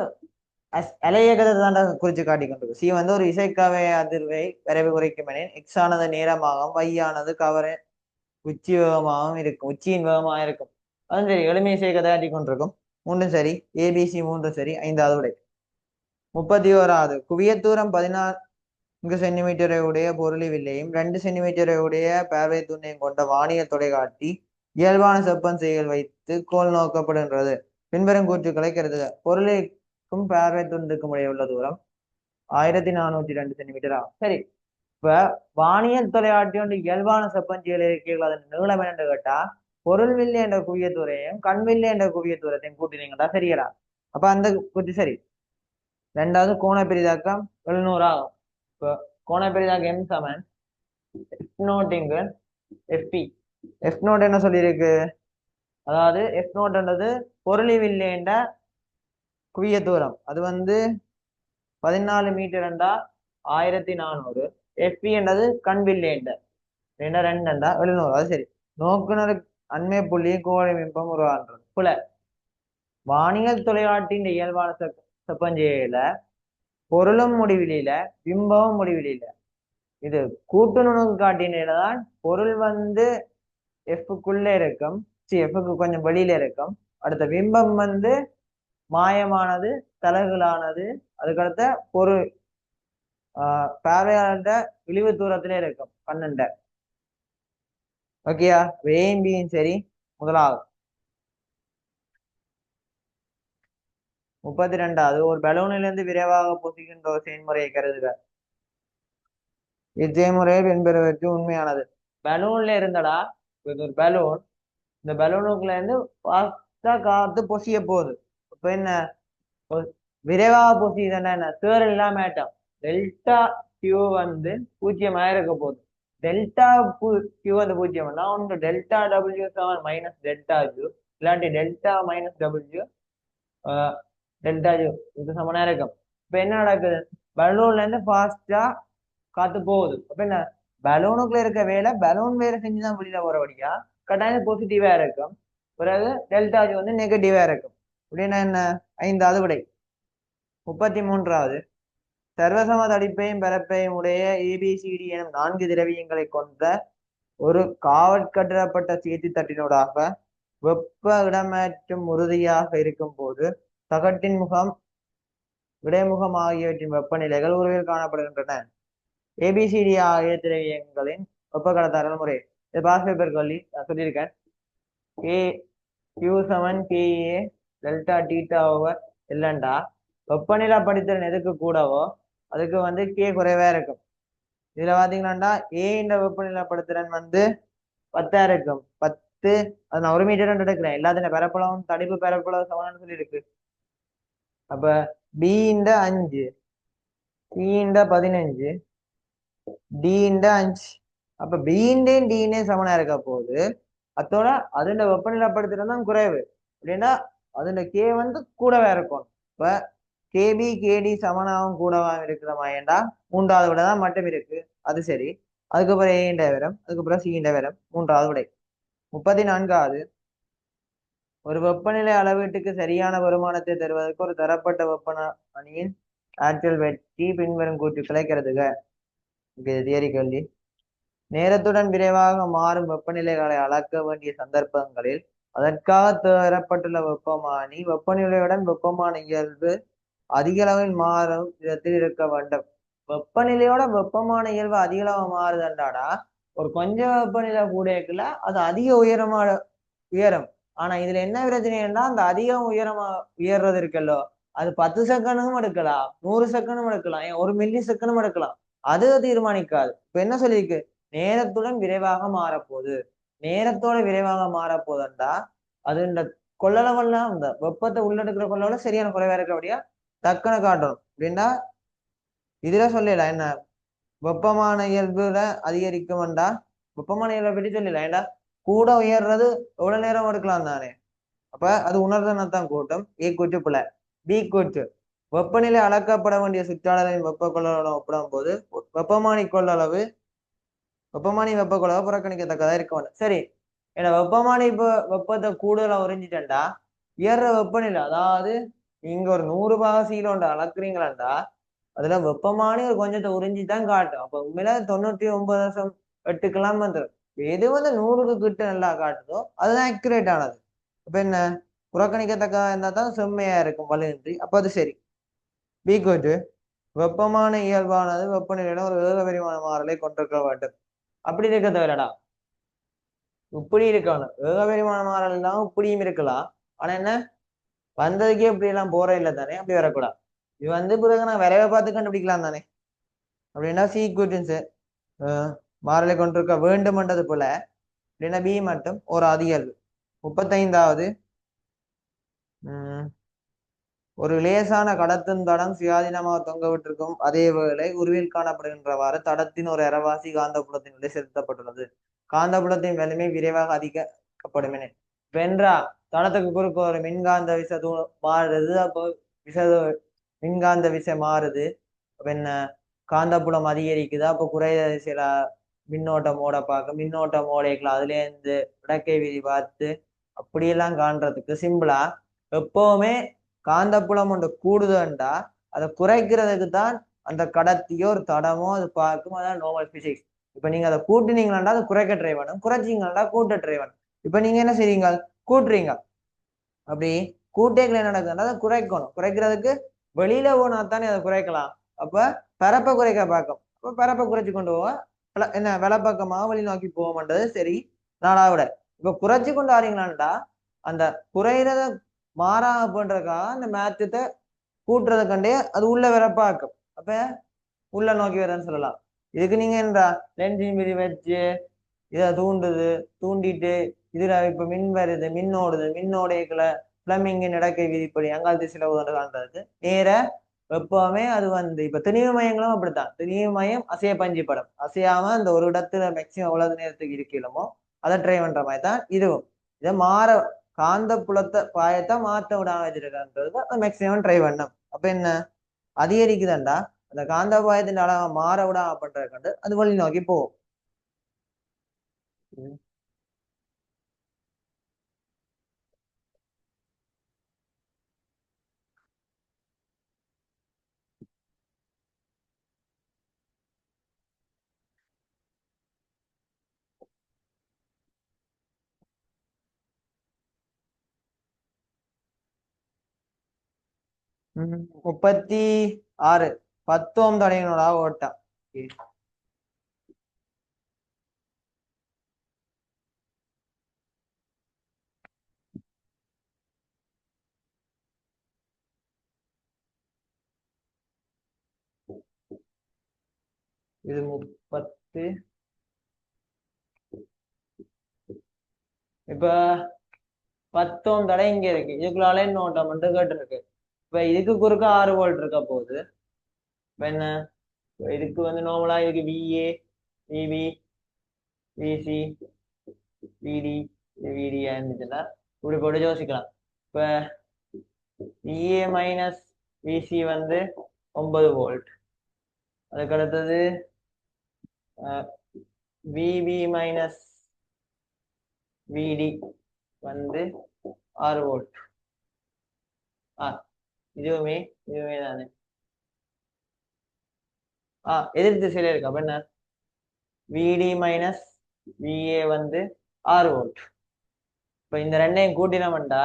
A: அலையகத்தை தான் குறிச்சு காட்டி கொண்டிருக்கு. சி வந்து ஒரு இசைக்கவை அதிர்வை விரைவு குறைக்கும் எனின் எக்ஸ் ஆனது நேரமாகவும் வையானது கவர உச்சி வேகமாகவும் இருக்கும், உச்சியின் வேகமாக இருக்கும். அதுவும் சரி, எளிமை இசைக்கதை காட்டி கொண்டிருக்கும். மூன்றும் சரி, ஏபிசி மூன்றும் சரி. 5வது விடை. 31வது குவியத்தூரம் 14 சென்டிமீட்டரை உடைய பொருளி வில்லையும் 2 சென்டிமீட்டரை உடைய பார்வை துண்ணையும் கொண்ட வானிய தொலைக்காட்டி இயல்பான செப்பன் செயல் வைத்து கோல் நோக்கப்படுகின்றது. பின்வரும் கூற்றுக்களை கருதுக. பொருளுக்கும் பார்வை துண்டுக்கும் இடையே உள்ள தூரம் 1402 சென்டிமீட்டர் ஆகும். சரி, இப்ப வானியல் தொலைக்காட்டி வந்து இயல்பான செப்பன் செயல் இருக்கிறது. அதன் நீளம் என்று கேட்டா பொருள் வில்லை என்ற குவியத்தூரையும் கண் வில்லை என்ற குவியத்தூரத்தையும் கூட்டினீங்கடா. சரியா, அப்ப அந்த கூற்று சரி. ரெண்டாவது கோண பெரிதாக்கம் 700 ஆகும். இப்போ கோண பெரிதாக்கம் எம் சமன் எஃப் நோட்டிங்கு எஃப்பி. எஃப் நோட் என்ன சொல்லியிருக்கு, அதாவது எஃப் நோட்ன்றது பொருளி வில்லைன்ற குவிய தூரம். அது வந்து 14 மீட்டர் என்றா 1400. எஃப்பி என்றது கண் வில்லைன்ற 2 700. அது சரி. நோக்குனர் அண்மை புள்ளி கோழை பிம்பம் உருவாகின்றது. புல வானியல் தொலைக்காட்டின் இயல்பான செப்பஞ்செயல பொருளும் முடிவிலில பிம்பமும் முடிவிலில. இது கூட்டு நுணுக்கு காட்டினதான் பொருள் வந்து எஃப்க்குள்ள இருக்கும், எஃப்க்கு கொஞ்சம் வெளியில இருக்கும். அடுத்த பிம்பம் வந்து மாயமானது தலகுலானது. அதுக்கடுத்த பொருள் பார்வையாளர்கிட்ட இழிவு தூரத்திலே இருக்கும் கண்ணுண்ட. ஓகேயா, ஏயும் பியும் சரி. முதலாவது. 32வது ஒரு பலூனிலிருந்து விரைவாக பொசுகின்ற ஒரு செயல்முறையை கருதுக. இச்செயல்முறையை பின்பற்றுவதற்கு உண்மையானது. பலூன்ல இருந்தடா, ஒரு பலூன் இந்த பலூனுக்குள்ள இருந்து ஃபாஸ்டா காத்து பொசிய போகுது. இப்ப என்ன விரைவாக பொசியுதுன்னா என்ன சேர் இல்லாம ஆட்டம் டெல்டா கியூ வந்து பூஜ்ஜியமாக இருக்க போகுது. டெல்டா கியூ வந்து பூஜ்ஜியம்னா ஒன்று டெல்டா டபிள்யூ சமன் மைனஸ் டெல்டா கியூ இல்லாட்டி delta minus W delta Q இது சமனா இருக்கும். இப்ப என்ன நடக்குது பலூன்ல இருந்து ஃபாஸ்டா காத்து போகுது. அப்ப என்ன பலூனுக்குள்ள இருக்க வேலை பலூன் வேலை செஞ்சுதான் வெளியில போறபடியா கட்டாயம் பாசிட்டிவா இருக்கும். பிறகு டெல்டா கியூ வந்து நெகட்டிவா இருக்கும். அப்படின்னா என்ன 5வது விடை. 33வது சர்வசம தடிப்பையும் பரப்பையும் உடைய ஏபிசிடி எனும் 4 திரவியங்களை கொண்ட ஒரு காவற்கட்டப்பட்ட சேர்த்து தட்டினூடாக வெப்ப இடமாற்றம் உறுதியாக இருக்கும் போது தகட்டின் முகம் இடைமுகம் ஆகியவற்றின் வெப்பநிலைகள் உருவில் காணப்படுகின்றன. ஏபிசிடி ஆகிய திரவியங்களின் வெப்ப கடத்தாரல் முறை. இது பாஸ் பேப்பர் கல்வி நான் சொல்லியிருக்கேன். கே கியூ சமன் கேஏ டெல்டா டீட்டா ஓவர் இல்லைண்டா வெப்பநிலை படித்திறன் எதுக்கு கூடவோ அதுக்கு வந்து கே குறைவா இருக்கும். இதுல பாத்தீங்கன்னா ஏ வெப்பநிலை படுத்திறன் வந்து 10 இருக்கும். 10 அது நான் 1 மீட்டர் எடுக்கிறேன். எல்லாத்தின பரப்பளவும் தடிப்பு பரப்பளவு சமம்னு சொல்லி இருக்கு. அப்ப பி 5 சி 15 டி 5 அப்ப பி டி சமனா இருக்க போகுது. அதோட அதுல வெப்பநிலை படுத்திறன் தான் குறைவு அப்படின்னா அதுல கே வந்து கூடவே இருக்கும். இப்ப கேபி கேடி சமனாகவும் கூடவாகவும் இருக்கிற ஏண்டா 3வது விட தான் மட்டும் இருக்கு. அது சரி. அதுக்கப்புறம் ஏண்ட வரும், அதுக்கப்புறம் சிண்ட வரும். 3வது விடை. 34வது ஒரு வெப்பநிலை அளவீட்டுக்கு சரியான வருமானத்தை தருவதற்கு ஒரு தரப்பட்ட வெப்ப அணியின் ஆற்றல் வெற்றி பின்வரும் கூற்றுக்களை கருதுக. தியரி கேள்வி. நேரத்துடன் விரைவாக மாறும் வெப்பநிலைகளை அளக்க வேண்டிய சந்தர்ப்பங்களில் அதற்காக தரப்பட்டுள்ள வெப்பமானி வெப்பநிலையுடன் வெப்பமான இயல்பு அதிக அளவில் மாறும் விதத்தில் இருக்க வேண்டும். வெப்பநிலையோட வெப்பமான இயல்பு அதிக அளவு மாறுதண்டாடா ஒரு கொஞ்சம் வெப்பநிலை கூடக்குல அது அதிக உயரம். ஆனா இதுல என்ன பிரச்சனைன்னா அந்த அதிகம் உயர்றது இருக்கல்லோ அது 10 செகண்டும் எடுக்கலாம், 100 செகண்டும் எடுக்கலாம், 1 மில்லி செகண்டும் எடுக்கலாம். அது தீர்மானிக்காது. இப்ப என்ன சொல்லியிருக்கு நேரத்துடன் விரைவாக மாறப்போகுது. நேரத்தோட விரைவாக மாறப்போகுதுண்டா அது இந்த கொள்ளளவெல்லாம் இந்த வெப்பத்தை உள்ளெடுக்கிற கொள்ளளவு சரியான குறைவா இருக்கிறபடியா டக்குன்னு காட்டணும். அப்படின்னா இதுல சொல்லல என்ன வெப்பமான இயல்புல அதிகரிக்கும்டா வெப்பமான இயல்பை பற்றி சொல்லல. ஏண்டா கூட உயர்றது எவ்வளவு நேரம் எடுக்கலாம் தானே. அப்ப அது உணர்தனத்தான் கூட்டம். ஏ கூற்று புல. பி கூற்று வெப்பநிலை அளக்கப்பட வேண்டிய சுற்றாடலின் வெப்ப கொள்ளளவு ஒப்பிடும் போது வெப்பமானி வெப்ப கொள்ளளவு புறக்கணிக்கத்தக்கதா இருக்க வேண்டும். சரி ஏன்னா வெப்பமானி வெப்பத்தை கூடுதலா உறிஞ்சிட்டா உயர்ற வெப்பநிலை அதாவது நீங்க ஒரு 100 பாகசியில அளக்குறீங்களாண்டா அதுல வெப்பமானி ஒரு கொஞ்சத்தை உறிஞ்சிதான் காட்டும். அப்ப உண்மையில 99.8 வந்துடும். எது வந்து 100க்கு கிட்ட நல்லா காட்டுதோ அதுதான் அக்யூரேட் ஆனது. அப்ப என்ன புறக்கணிக்கத்தக்க இருந்தா தான் செம்மையா இருக்கும் வலுன்றி. அப்ப அது சரி. பி கோட்டு வெப்பமான இயல்பானது வெப்பநிலையில ஒரு ஏகபரிமாண மாறலை கொண்டிருக்க வேண்டும். அப்படி இருக்க தேவையில்லடா இப்படி இருக்கணும். ஏகபரிமாண மாறல் தான் இப்படியும் இருக்கலாம். ஆனா என்ன வந்ததுக்கே இப்படி எல்லாம் போற இல்லை தானே. அப்படி வரக்கூடாது. இது வந்து பிறகு நான் விரைவை பார்த்து கண்டுபிடிக்கலாம் தானே. அப்படின்னா சி ஈக்குவேஷன்ஸ் மாறலை கொண்டிருக்க வேண்டுமென்றது போல அப்படின்னா பி மட்டும் ஒரு அதிகல்வு. 35வது ஒரு லேசான கடத்தும் தடம் சுயாதீனமாக தொங்க விட்டிருக்கும் அதே வேளை உருவில் காணப்படுகின்றவாறு தடத்தின் ஒரு அரைவாசி காந்தப்புலத்தின் உள்ளே செலுத்தப்பட்டுள்ளது. காந்தப்புலத்தின் வலிமை விரைவாக அதிகப்படும் என வென்றா தடத்துக்கு குறுக்க ஒரு மின்காந்த விசை மாறுது. அப்போ மின்காந்த விசை மாறுது. என்ன காந்தப்புலம் அதிகரிக்குது. அப்போ குறைய சில மின்னோட்டம் ஓட பார்க்க மின்னோட்டம் ஓடைக்கலாம். அதுல இருந்து விடக்கை விதி பார்த்து அப்படியெல்லாம் காண்றதுக்கு சிம்பிளா எப்பவுமே காந்தப்புலம் ஒன்று கூடுதண்டா அதை குறைக்கிறதுக்கு தான் அந்த கடத்தியோ ஒரு தடமோ அது பார்க்கும். அதான் நார்மல் பிசிக்ஸ். இப்ப நீங்க அதை கூட்டினீங்களா அதை குறைக்க ட்ரை பண்ணும், குறைச்சிங்களா கூட்ட ட்ரை பண்ணும். இப்ப நீங்க என்ன செய்றீங்க கூட்டுறீங்க. அப்படி கூட்டேக்கள் என்ன நடக்குதுன்னா அதை குறைக்கணும். குறைக்கிறதுக்கு வெளியில போனா தானே அதை குறைக்கலாம். அப்ப பரப்பை குறைக்க பார்க்கும். அப்ப பரப்பை குறைச்சு கொண்டு போவோம் என்ன வலப்பக்கமாக வழி நோக்கி போவோம்ன்றது சரி. 4வது இப்ப குறைச்சி கொண்டு ஆறீங்களான்டா அந்த குறையிறத மாறா பண்றதுக்காக அந்த மேத்தத்தை கூட்டுறதை கண்டே அது உள்ள வர பார்க்கும். அப்ப உள்ள நோக்கி வரன்னு சொல்லலாம். இதுக்கு நீங்க என்றா லென்ஸின் விதி வச்சு இதை தூண்டிட்டு இதுல இப்ப மின் வருது, மின் ஓடுது, மின்னோடையக்குள்ள பிளம்பிங்கின் இடக்கை விதிப்படி அங்காள் திசையில காண்றது நேர எப்பவுமே அது வந்து இப்ப திணிவு மையங்களும் அப்படித்தான். திணிவு மையம் அசைய பஞ்சு படம் அசையாம அந்த ஒரு இடத்துல மேக்சிமம் எவ்வளவு நேரத்துக்கு இருக்கலுமோ அதை ட்ரை பண்ற மாதிரி தான் இதுவும். இதை மாற காந்த புலத்தை பாயத்தை மாற்ற விடாம வச்சிருக்கான்றது மேக்சிமம் ட்ரை பண்ணும். அப்ப என்ன அதிகரிக்குதாண்டா அந்த காந்த பாயத்தின் அளவை மாற விடாம பண்றது அது வழி நோக்கி போகும். ம் 36 10 தடையினோட ஓட்டம். இது 30. இப்ப 10 தடை இங்க இருக்கு, இதுக்குள்ளால என்ன ஓட்டம் மட்டும் கேட்டு இருக்கு. இப்ப இதுக்கு குறுக்க 6 வோல்ட் இருக்க போகுது. இப்ப என்ன இதுக்கு வந்து நார்மலா இதுக்கு விஏ விபி விசி விடி விடி இருந்துச்சுன்னா இப்படி போட்டு யோசிக்கலாம். இப்ப விஏ மைனஸ் விசி வந்து 9 வோல்ட். அதுக்கு அடுத்தது விபி மைனஸ் விடி வந்து 6 வோல்ட். இதுவுமே இதுவுமே தானே எதிர் திசையில இருக்கு. அப்ப என்ன விடி மைனஸ் விஏ வந்து 6 வோல்ட். இப்ப இந்த ரெண்டையும் கூட்டினோம்டா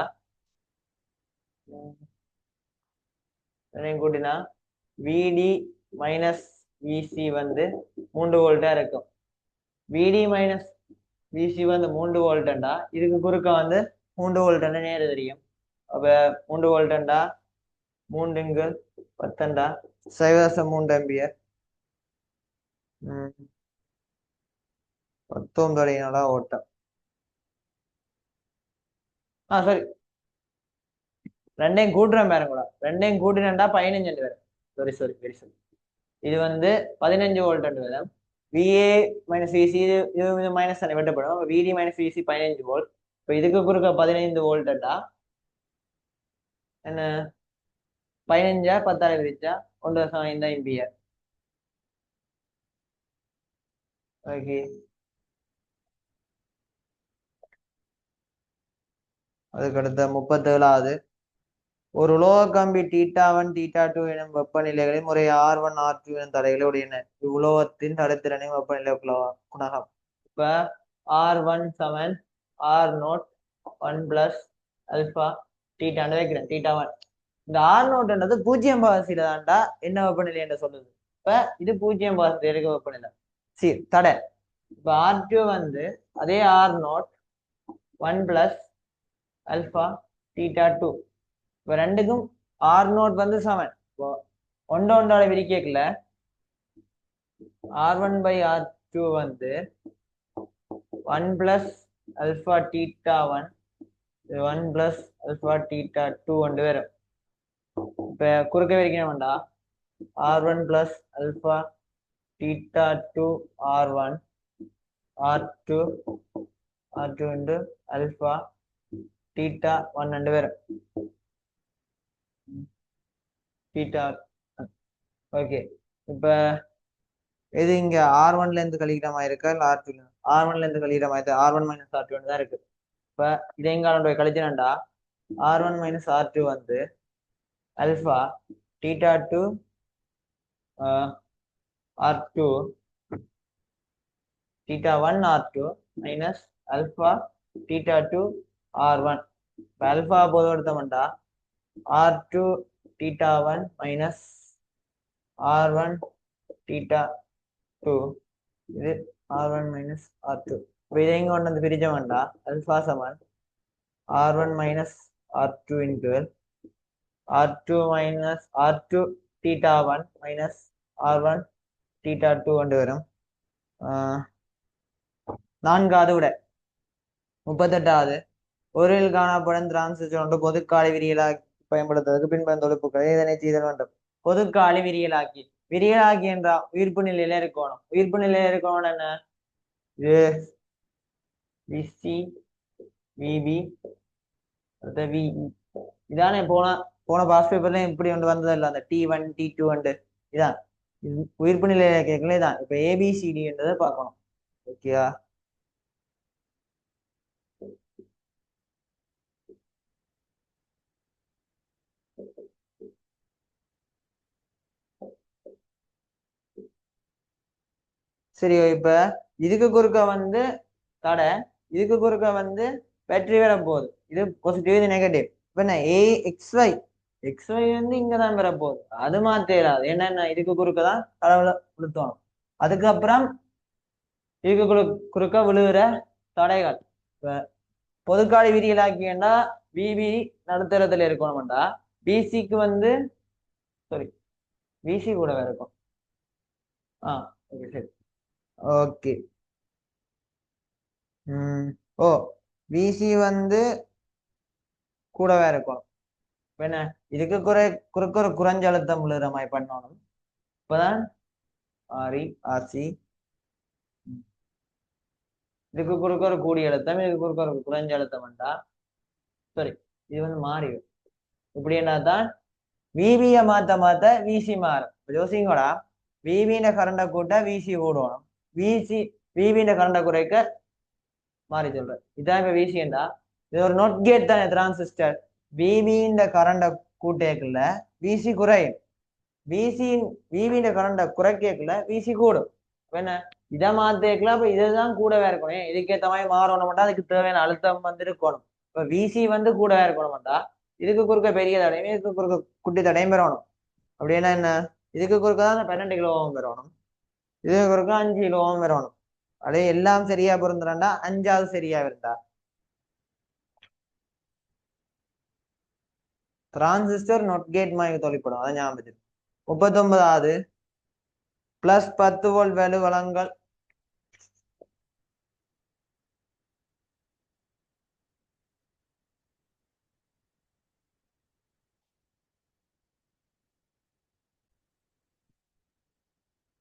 A: கூட்டினா விடி மைனஸ் விசி வந்து 3 வோல்ட்டா இருக்கும். விடி மைனஸ் விசி வந்து 3 வோல்ட்டா இதுக்கு குறுக்க வந்து 3 வோல்ட்னு நேரு தெரியும். அப்ப 3 வோல்ட்டா 3 10 0.3 ஆம்பியர். 19 ஓட்டம். சரி ரெண்டையும் கூட்டுறேன் பாருங்க கூட, ரெண்டையும் கூட்டினா 15 வரும். Sorry sorry very sorry. இது வந்து 15 வோல்ட் வரும். விஏ மைனஸ் விசி இது மைனஸ் தானே வெட்டப்படும். விடி மைனஸ் விசி 15 வோல்ட். இப்போ இதுக்கு குறுக்க 15 வோல்ட்டா என்ன 15 10 விரிச்சா 1.5 ஆம்பியர். ஓகே அதுக்கடுத்த 37வது ஒரு உலோக கம்பி θ1 θ2 எனும் வெப்பநிலைகளில் முறை R1 R2 எனும் தடைகளை உடையன. இவ்வுலோகத்தின் தடைத்திறனை வெப்பநிலை குணகம். இப்ப R1 7 R0 1 plus alpha θ வைக்கிறேன். θ1 இந்த R0ன்றது 0 தான்டா என்ன வெப்பநிலை என்று சொல்லுது. இப்ப இது 0 இருக்க வெப்பநிலை சரி தடை. இப்ப R2 வந்து அதே R0 1 plus alpha θ2. இப்ப ரெண்டுக்கும் R0 வந்து 7. இப்போ ஒன்றால விரிக்கல R1 by R2 வந்து 1 plus alpha θ1 1 plus alpha θ2 கொண்டு வரும். இப்ப குறுக்க விரிக்கணும்டா R1 plus alpha θ2 R1 R2 R2 into alpha θ1 ரெண்டு வரும். θ ஓகே. இப்ப இது இங்க R1ல இருந்து கழிக்கிற மாதிரி இருக்கா இல்ல R2ல? R1ல இருந்து கழிக்கிற மாதிரி R1 மைனஸ் R2 தான் இருக்கு. இப்ப இதை எங்க கழிச்சனண்டா R1 மைனஸ் R2 வந்து alpha θ2 R2 θ1 R2 minus alpha θ2 R1. இப்ப அல்பா போது எடுத்தோம்டா R2 θ1 மைனஸ் R1 θ2 இது R1 மைனஸ் R2. இப்போ இதை எங்க கொண்டு வந்து பிரிச்ச வேண்டாம் அல்பா சமன் R1 minus R2 into R2 minus R2 θ1 minus R1 θ2 கொண்டு வரும். 4வது விட 38வது ஒருவில் காணப்படும் டிரான்சிஸ்டர் ஒன்று பொதுக்காலி விரியலாக்கி பயன்படுத்துவதற்கு பின்பந்த தொழிப்புகளை இதனை செய்தல் வேண்டும். பொதுக்காலி விரியலாக்கி விரியலாக்கி என்றா உயிர்ப்பு நிலையில இருக்கணும். உயிர்ப்பு நிலையில இருக்கணும் என்ன இது விசி விபி விஇ இதானே போன பாஸ் பேப்பர்ல இப்படி ஒன்று வந்தது இல்லை அந்த T1 T2 இதான் உயிர்ப்பு நிலையில கேட்கல இதான் இப்ப ABCDன்றதை பார்க்கணும். ஓகேயா சரி இப்ப இதுக்கு குறுக்க வந்து தடை இதுக்கு குறுக்க வந்து பேட்டரி வர போகுது. இது பாசிட்டிவ் இது நெகட்டிவ். இப்ப என்ன XY வந்து இங்கதான் வர போகுது. அது மாத்தேராது என்னன்னா இதுக்கு குறுக்கதான் கடவுளை விழுத்தணும். அதுக்கப்புறம் இதுக்கு குறுக்க விழுகிற தடைகள் இப்ப பொதுக்காலி விதிகளாக்கியண்டா பிபி நடுத்தரத்துல இருக்கணும்டா பிசிக்கு வந்து சாரி பிசி கூட இருக்கும். ஓகே சரி ஓகே ஓ பிசி வந்து கூடவே இருக்கணும். இப்ப என்ன இதுக்கு குறுக்க ஒரு குறைஞ்ச அழுத்தம் விழுகிற மாதிரி பண்ணணும். இப்பதான் RC இதுக்கு குறுக்க ஒரு கூடிய அழுத்தம் இதுக்கு குறுக்க ஒரு குறைஞ்ச அழுத்தம்டா சரி இது வந்து மாறிடும். இப்படி என்னதான் விபிய மாத்த விசி மாறும். யோசிங்கோடா விபின கரண்ட கூட்ட விசி ஓடணும். விபின கரண்ட குறைக்க மாறி சொல்றேன். இதான் இப்ப விசிண்டா இது ஒரு நோட் கேட் தானே டிரான்சிஸ்டர். விபிஇந்த கரண்ட கூட்டேக்குள்ள விசி குறையும். விபின கரண்ட குறைக்கல விசி கூடும். என்ன இதை மாத்தேக்கலாம். அப்ப இதுதான் கூடவே இருக்கணும். இதுக்கேற்ற மாதிரி மாறணும்டா அதுக்கு தேவையான அழுத்தம் வந்து இருக்கணும். இப்ப விசி வந்து கூடவே இருக்கணும்டா இதுக்கு குறுக்க பெரிய தடையும் இதுக்கு குறுக்க குட்டி தடையும் பெறணும். அப்படின்னா என்ன இதுக்கு குறுக்க தான் 12 கிலோ ஓம் பெறணும். இதுக்கு குறுக்க 5 கிலோ ஓம் பெறணும். அப்படியே எல்லாம் சரியா பொருந்துறாண்டா 5வது சரியா இருந்தா டிரான்சிஸ்டர் நொட் கேட் மாதிரி தொழிற்படும். அதான் ஞாபகம். 39வது +10 வோல்ட் வேலு வழங்கல்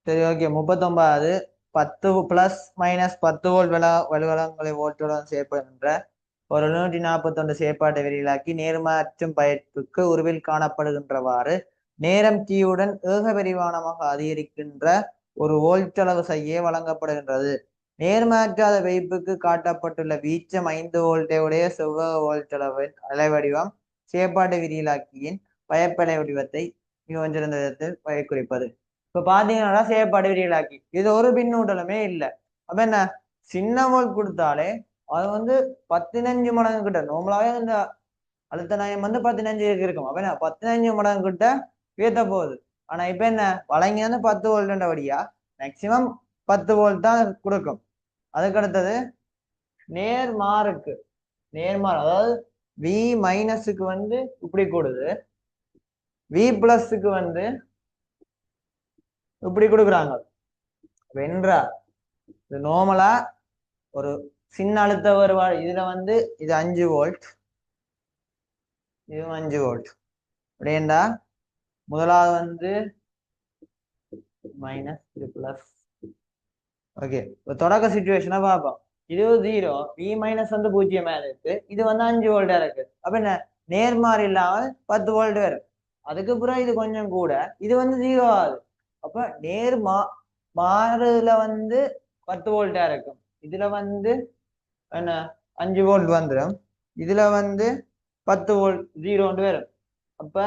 A: சரி ஓகே 39வது 10 +- 10 வோல்ட் வலுவலங்களை வோல்ட்டுடன் செய்யப்படுகின்ற ஒரு 141 செயற்பாட்டை விரிவாக்கி நேர்மாற்றும் பயிர்ப்புக்கு உருவில் காணப்படுகின்றவாறு நேரம் T-உடன் ஏகபரிமாணமாக அதிகரிக்கின்ற ஒரு வோல்ட்டளவு செய்ய வழங்கப்படுகின்றது. நேர்மாற்றாத வைப்புக்கு காட்டப்பட்டுள்ள வீச்சம் 5 வோல்ட்டை உடைய செவ்வக வோல்ட்டளவின் அலைவடிவம் செயற்பாட்டு விரிவாக்கியின் பயப்படை வடிவத்தை மிகவும் சிறந்த விதத்தில் குறிப்பது. இப்ப பாத்தீங்கன்னா செயற்பாடு விரிவாக்கி இது ஒரு பின்னூட்டலுமே இல்லை. அப்ப என்ன சின்ன வோல்ட் கொடுத்தாலே அது வந்து 15 மடங்கு கிட்ட நார்மலாவே இந்த அழுத்த நயம் வந்து 15 இருக்கும். அப்ப என்ன 15 மடங்கு கிட்ட உயர்த்த போகுது. ஆனா இப்ப என்ன வழங்கி வந்து 10 வோல்ட்ன்றபடியா மேக்சிமம் 10 வோல்ட் தான் கொடுக்கும். அதுக்கு அடுத்தது நேர்மாறு அதாவது V மைனஸுக்கு வந்து இப்படி கூடுது V பிளஸுக்கு வந்து இப்படி கொடுக்குறாங்க. வென்றா இது நார்மலா ஒரு சின்ன அழுத்த வருவாடு இதுல வந்து இது 5 வோல்ட் இது 5 வோல்ட் அப்படின்னா முதலாவது வந்து மைனஸ் இது பிளஸ். ஓகே இப்போ தொடக்க சிச்சுவேஷனை பார்ப்போம். இது 0 V மைனஸ் வந்து 0 மேல இருக்கு. இது வந்து 5 வோல்டா இருக்கு. அப்ப என்ன நேர்மாறு இல்லாம 10 வோல்ட் வரும். அதுக்கு அப்புறம் இது கொஞ்சம் கூட இது வந்து 0 ஆகுது. அப்ப மாறுல வந்து 10 வோல்டா இருக்கும். இதுல வந்து என்ன 5 வோல்ட் வந்துடும். இதுல வந்து 10 வோல்ட் 0 வரும். அப்ப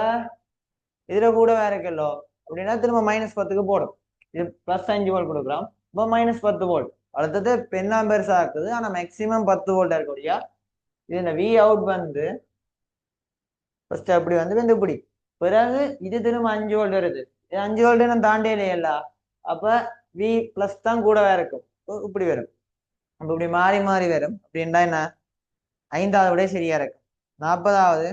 A: இதுல கூட வேற இருக்கல்லோ அப்படின்னா திரும்ப -10க்கு போடும். இது +5 வோல்ட் கொடுக்குறோம். இப்போ -10 வோல்ட் அடுத்தது பெண்ணாம் பெருசா இருக்குது. ஆனா மேக்சிமம் 10 வோல்ட் இருக்கக்கூடிய இது இந்த V அவுட் வந்து ஃபர்ஸ்ட் அப்படி வந்து இப்படி பிறகு இது திரும்ப 5 வோல்ட் வருது. இது 5 வோல்ட் நான் தாண்டியில அப்ப V பிளஸ் தான் கூடவே இருக்கும். இப்படி வரும். அப்ப இப்படி மாறி மாறி வரும். அப்படின்னா என்ன 5வது விட சரியா இருக்கும். 40வது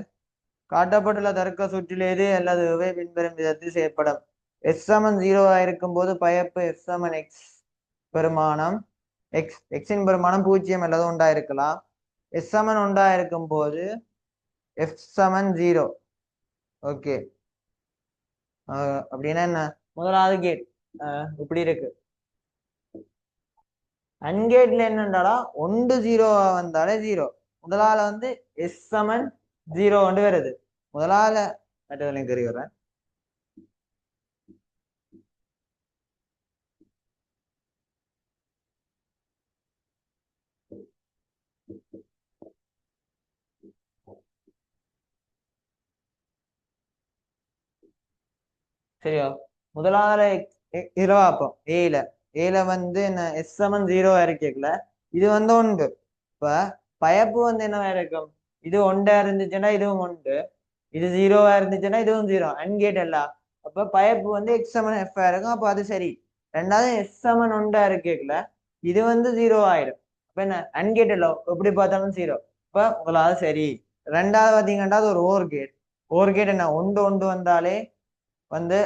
A: காட்டப்பட்டுள்ள தர்க்க சுற்றிலேது அல்லது பின்வரும் விதத்தில் செய்யப்படும். S=0 இருக்கும் போது பயப்பு S=X பெருமானம் X இன் பெருமானம் 0 அல்லது உண்டாயிருக்கலாம். எஸ் சமன் ஒன்றா இருக்கும் போது எஃப் சமன் 0. ஓகே, அப்படின்னா என்ன? முதலாவது கேட் இப்படி இருக்கு. அன்கேட்ல என்னண்டாடா 1 0 வந்தாலே 0. முதலால வந்து எஸ் சமன் 0 கொண்டு வருது. முதலால மற்றவர்களையும் தெரிவிக்கிறேன். சரியா? முதலாவது இதுல பார்ப்போம். ஏல வந்து என்ன எஸ் சமன் 0 இருக்கல, இது வந்து 1. இப்ப பயப்பு வந்து என்னவா இருக்கும்? இது 1 இருந்துச்சுன்னா இதுவும் 1, இது 0 இருந்துச்சுன்னா இதுவும் 0. அன்கேட் அல்ல. அப்ப பயப்பு வந்து எக்ஸ் சமன் எஃப் இருக்கும். அப்ப அது சரி. ரெண்டாவது எஸ் சமன் 1 இருக்கல, இது வந்து 0 ஆயிடும். அப்ப என்ன? அன்கேட் அல்ல, எப்படி பார்த்தாலும் 0. இப்ப முதலாவது சரி. ரெண்டாவது பாத்தீங்கன்னா அது ஒரு ஓர் கேட். ஓர் கேட் என்ன? 1 1 வந்தாலே வந்து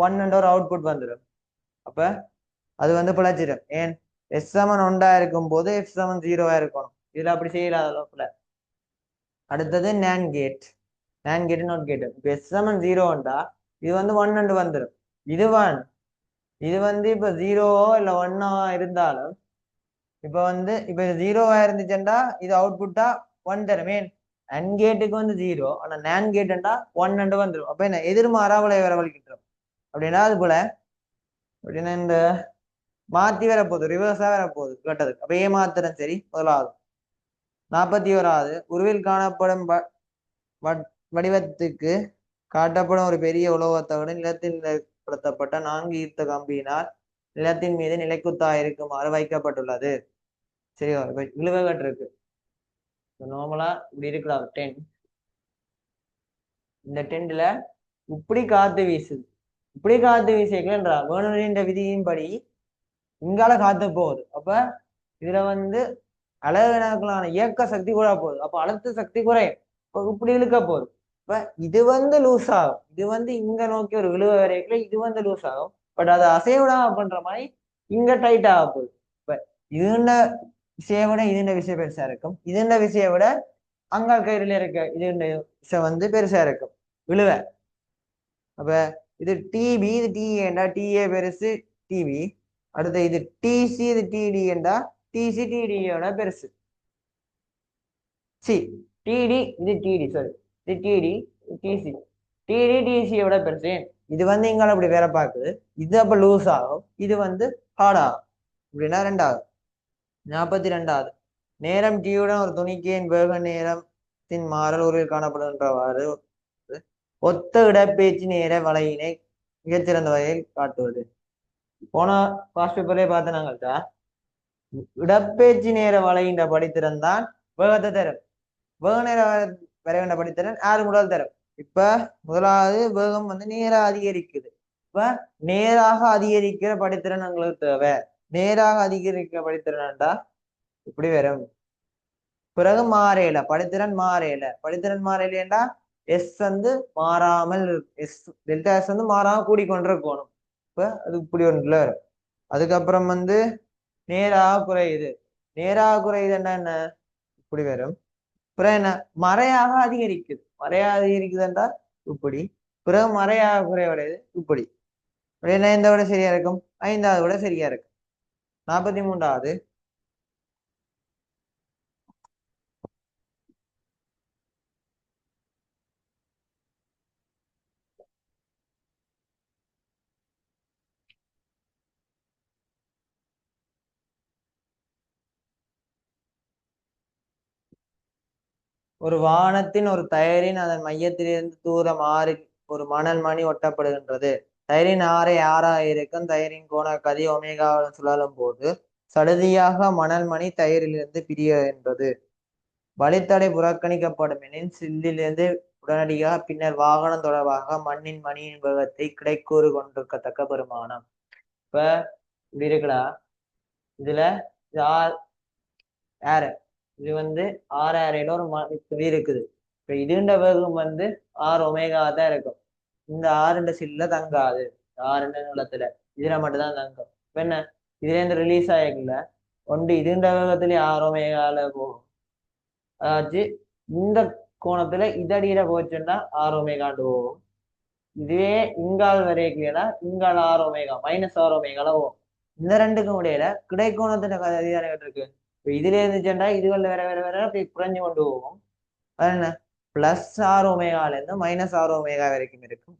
A: 1 என்ற ஒரு அவுட்புட் வந்துடும். அப்ப அது வந்து பிழைச்சிடும். ஏன்? எஸ் சமன் 1 இருக்கும் போது எஃப் சமன் 0 இருக்கணும். இதுல அப்படி செய்யலாத. அடுத்தது NAND gate. NAND gate NOT gate. இப்ப எஸ் சமன் 0 இது வந்து 1 என்று வந்துடும். இது 1. இது வந்து இப்ப 0வோ இல்ல 1 இருந்தாலும் இப்ப வந்து இப்ப 0வா இருந்துச்சுண்டா இது அவுட்புட்டா 1 தரும். ஏன்? அன் கேட்டுக்கு வந்து 0, ஆனா நேன் கேட்டுண்டா 1 என்று வந்துடும். அப்ப என்ன? எதிர்மாறா வர வலிக்கிட்டோம். அப்படின்னா அது போல அப்படின்னா இந்த மாத்தி வரப்போகுது, ரிவர்ஸா வரப்போகுது கேட்டதுக்கு. அப்ப ஏமாத்திரம் சரி. முதலாவது 41வது உருவில் காணப்படும் வடிவத்துக்கு காட்டப்படும் ஒரு பெரிய உலோகத்தோடு நிலத்தில் நிலைப்படுத்தப்பட்ட 4 ஈர்த்த கம்பியினால் நிலத்தின் மீது நிலைக்குத்தா இருக்குமாறு வைக்கப்பட்டுள்ளது. சரி, இப்ப இழுவகட்டு இருக்கு. நார்மலா இப்படி இருக்கலாம் டென்ட். இந்த டென்ட்ல இப்படி காத்து வீசுது. இப்படி காத்து வீசிக்கலன்றா வேணுன்ற விதியின்படி இங்கால காத்து போகுது. அப்ப இதுல வந்து அழகுனான இயக்க சக்தி கூட போகுது. அப்ப அழுத்த சக்தி குறையும். இப்படி இழுக்க போகுது. இப்ப இது வந்து லூஸ் ஆகும். இது வந்து இங்க நோக்கி ஒரு விழுவ வரைக்குள்ள இது வந்து லூஸ் ஆகும். பட் அதை அசைவிடாம பண்ற மாதிரி இங்க டைட் ஆக போகுது. இப்ப இதுண்ட விஷயம் விட இதுண்ட விஷயம் பெருசா இருக்கும். இதுண்ட விஷயம் விட அங்க கயிறுல இருக்க இதுண்ட விஷயம் வந்து பெருசா இருக்கும் விழுவ. அப்ப இது டிபி, இது டிஏண்டா டிஏ பெருசு டிபி. அடுத்து இது டிசி, இது டிடி என்றா டிசி டிடியோட பெருசு. சி டிடி, இது டிடி, சாரி இது டிடி டிசி. டிடி டிசியோட பெருசு. இது வந்து இங்கால அப்படி வேற பார்க்குது. இது அப்ப லூஸ் ஆகும், இது வந்து ஹார்ட் ஆகும். அப்படின்னா 2வது 42வது நேரம் டியுடன் ஒரு துணிக்கையின் வேக நேரத்தின் மாறல் உருவில் காணப்படுகின்றவாறு ஒத்த இடப்பெயர்ச்சி நேர வலையினை மிகச்சிறந்த வகையில் காட்டுவது. போன பாஸ்ட் பேப்பரே பார்த்தனாங்கள்டா இடப்பெயர்ச்சி நேர வலையின்ற படித்திறந்தான் வேகத்தை தரும். வேக நேர வரைகின்ற படித்திறன் 6 முதல் தரும். இப்ப முதலாவது வேகம் வந்து நேராக அதிகரிக்குது. இப்ப நேராக அதிகரிக்கிற படித்திறன் எங்களுக்கு தேவை. நேராக அதிகரிக்கிற படித்திறன்டா இப்படி வரும். பிறகு மாறையில படித்திறன் மாறையிலேண்டா எஸ் வந்து மாறாமல் எஸ் டெல்டா எஸ் வந்து மாறாம கூடிக்கொண்டிருக்கணும். இப்ப அது இப்படி ஒன்றுல வரும். அதுக்கப்புறம் வந்து நேராக குறையுதுன்னா என்ன? இப்படி வரும். பிறகு என்ன? மறையாக அதிகரிக்குதுன்றா இப்படி. பிறகு மறையாக குறைவடையுது இப்படி. அப்படின்னா எந்த விட சரியா இருக்கும்? 5வது விட சரியா இருக்கும். 43வது ஒரு வானத்தின் ஒரு தயரின் அதன் மையத்திலிருந்து தூரம் 6 ஒரு மணல் மணி ஒட்டப்படுகின்றது. தயரின் ஆரை 6ஆக இருக்கும். தயரின் கோண கதி ஒமேகாவுடன் சுழலும் போது சடுதியாக மணல் மணி தயரிலிருந்து பிரிகின்றது. வழித்தடை புறக்கணிக்கப்படும் எனின் சில்லிலிருந்து உடனடியாக பின்னர் வாகனம் தொடர்பாக மண்ணின் மணியின் வேகத்தை கிடைக்கூறு கொண்டிருக்கத்தக்க பெருமானம். இப்ப இப்படி இருக்குடா. இதுல ஏற இது வந்து 6 அறையில ஒரு துளி இருக்குது. இப்ப இதுண்ட வேகம் வந்து 6 ஒமேகா தான் இருக்கும். இந்த 6 சில்ல தங்காது. 6 நிலத்துல இதுல மட்டும்தான் தங்கும். இப்ப என்ன? இதுல இருந்து ரிலீஸ் ஆயிருக்குல்ல ஒன்று இதுண்ட வேகத்திலேயே 6 ஒமேகால போகும். அதாச்சு இந்த கோணத்துல இதடியில போச்சுன்னா ஆறு ஒமேகாண்டு போகும். இதுவே இங்கால் வரைக்கும் இங்கால் ஆறு ஒமேகா மைனஸ் ஆறு ஒமேகால போகும். இந்த ரெண்டுக்கும் இடையில கிடைக்கோணத்துல கதை இருக்கு. இப்ப இதுல இருந்துச்சுன்னா இதுகளில் வேற வேற வேற அப்படி குறைஞ்சு கொண்டு போகும். அது என்ன பிளஸ் ஆறு ஒமேகால இருந்து மைனஸ் ஆறு ஒமேகா வரைக்கும் இருக்கும்.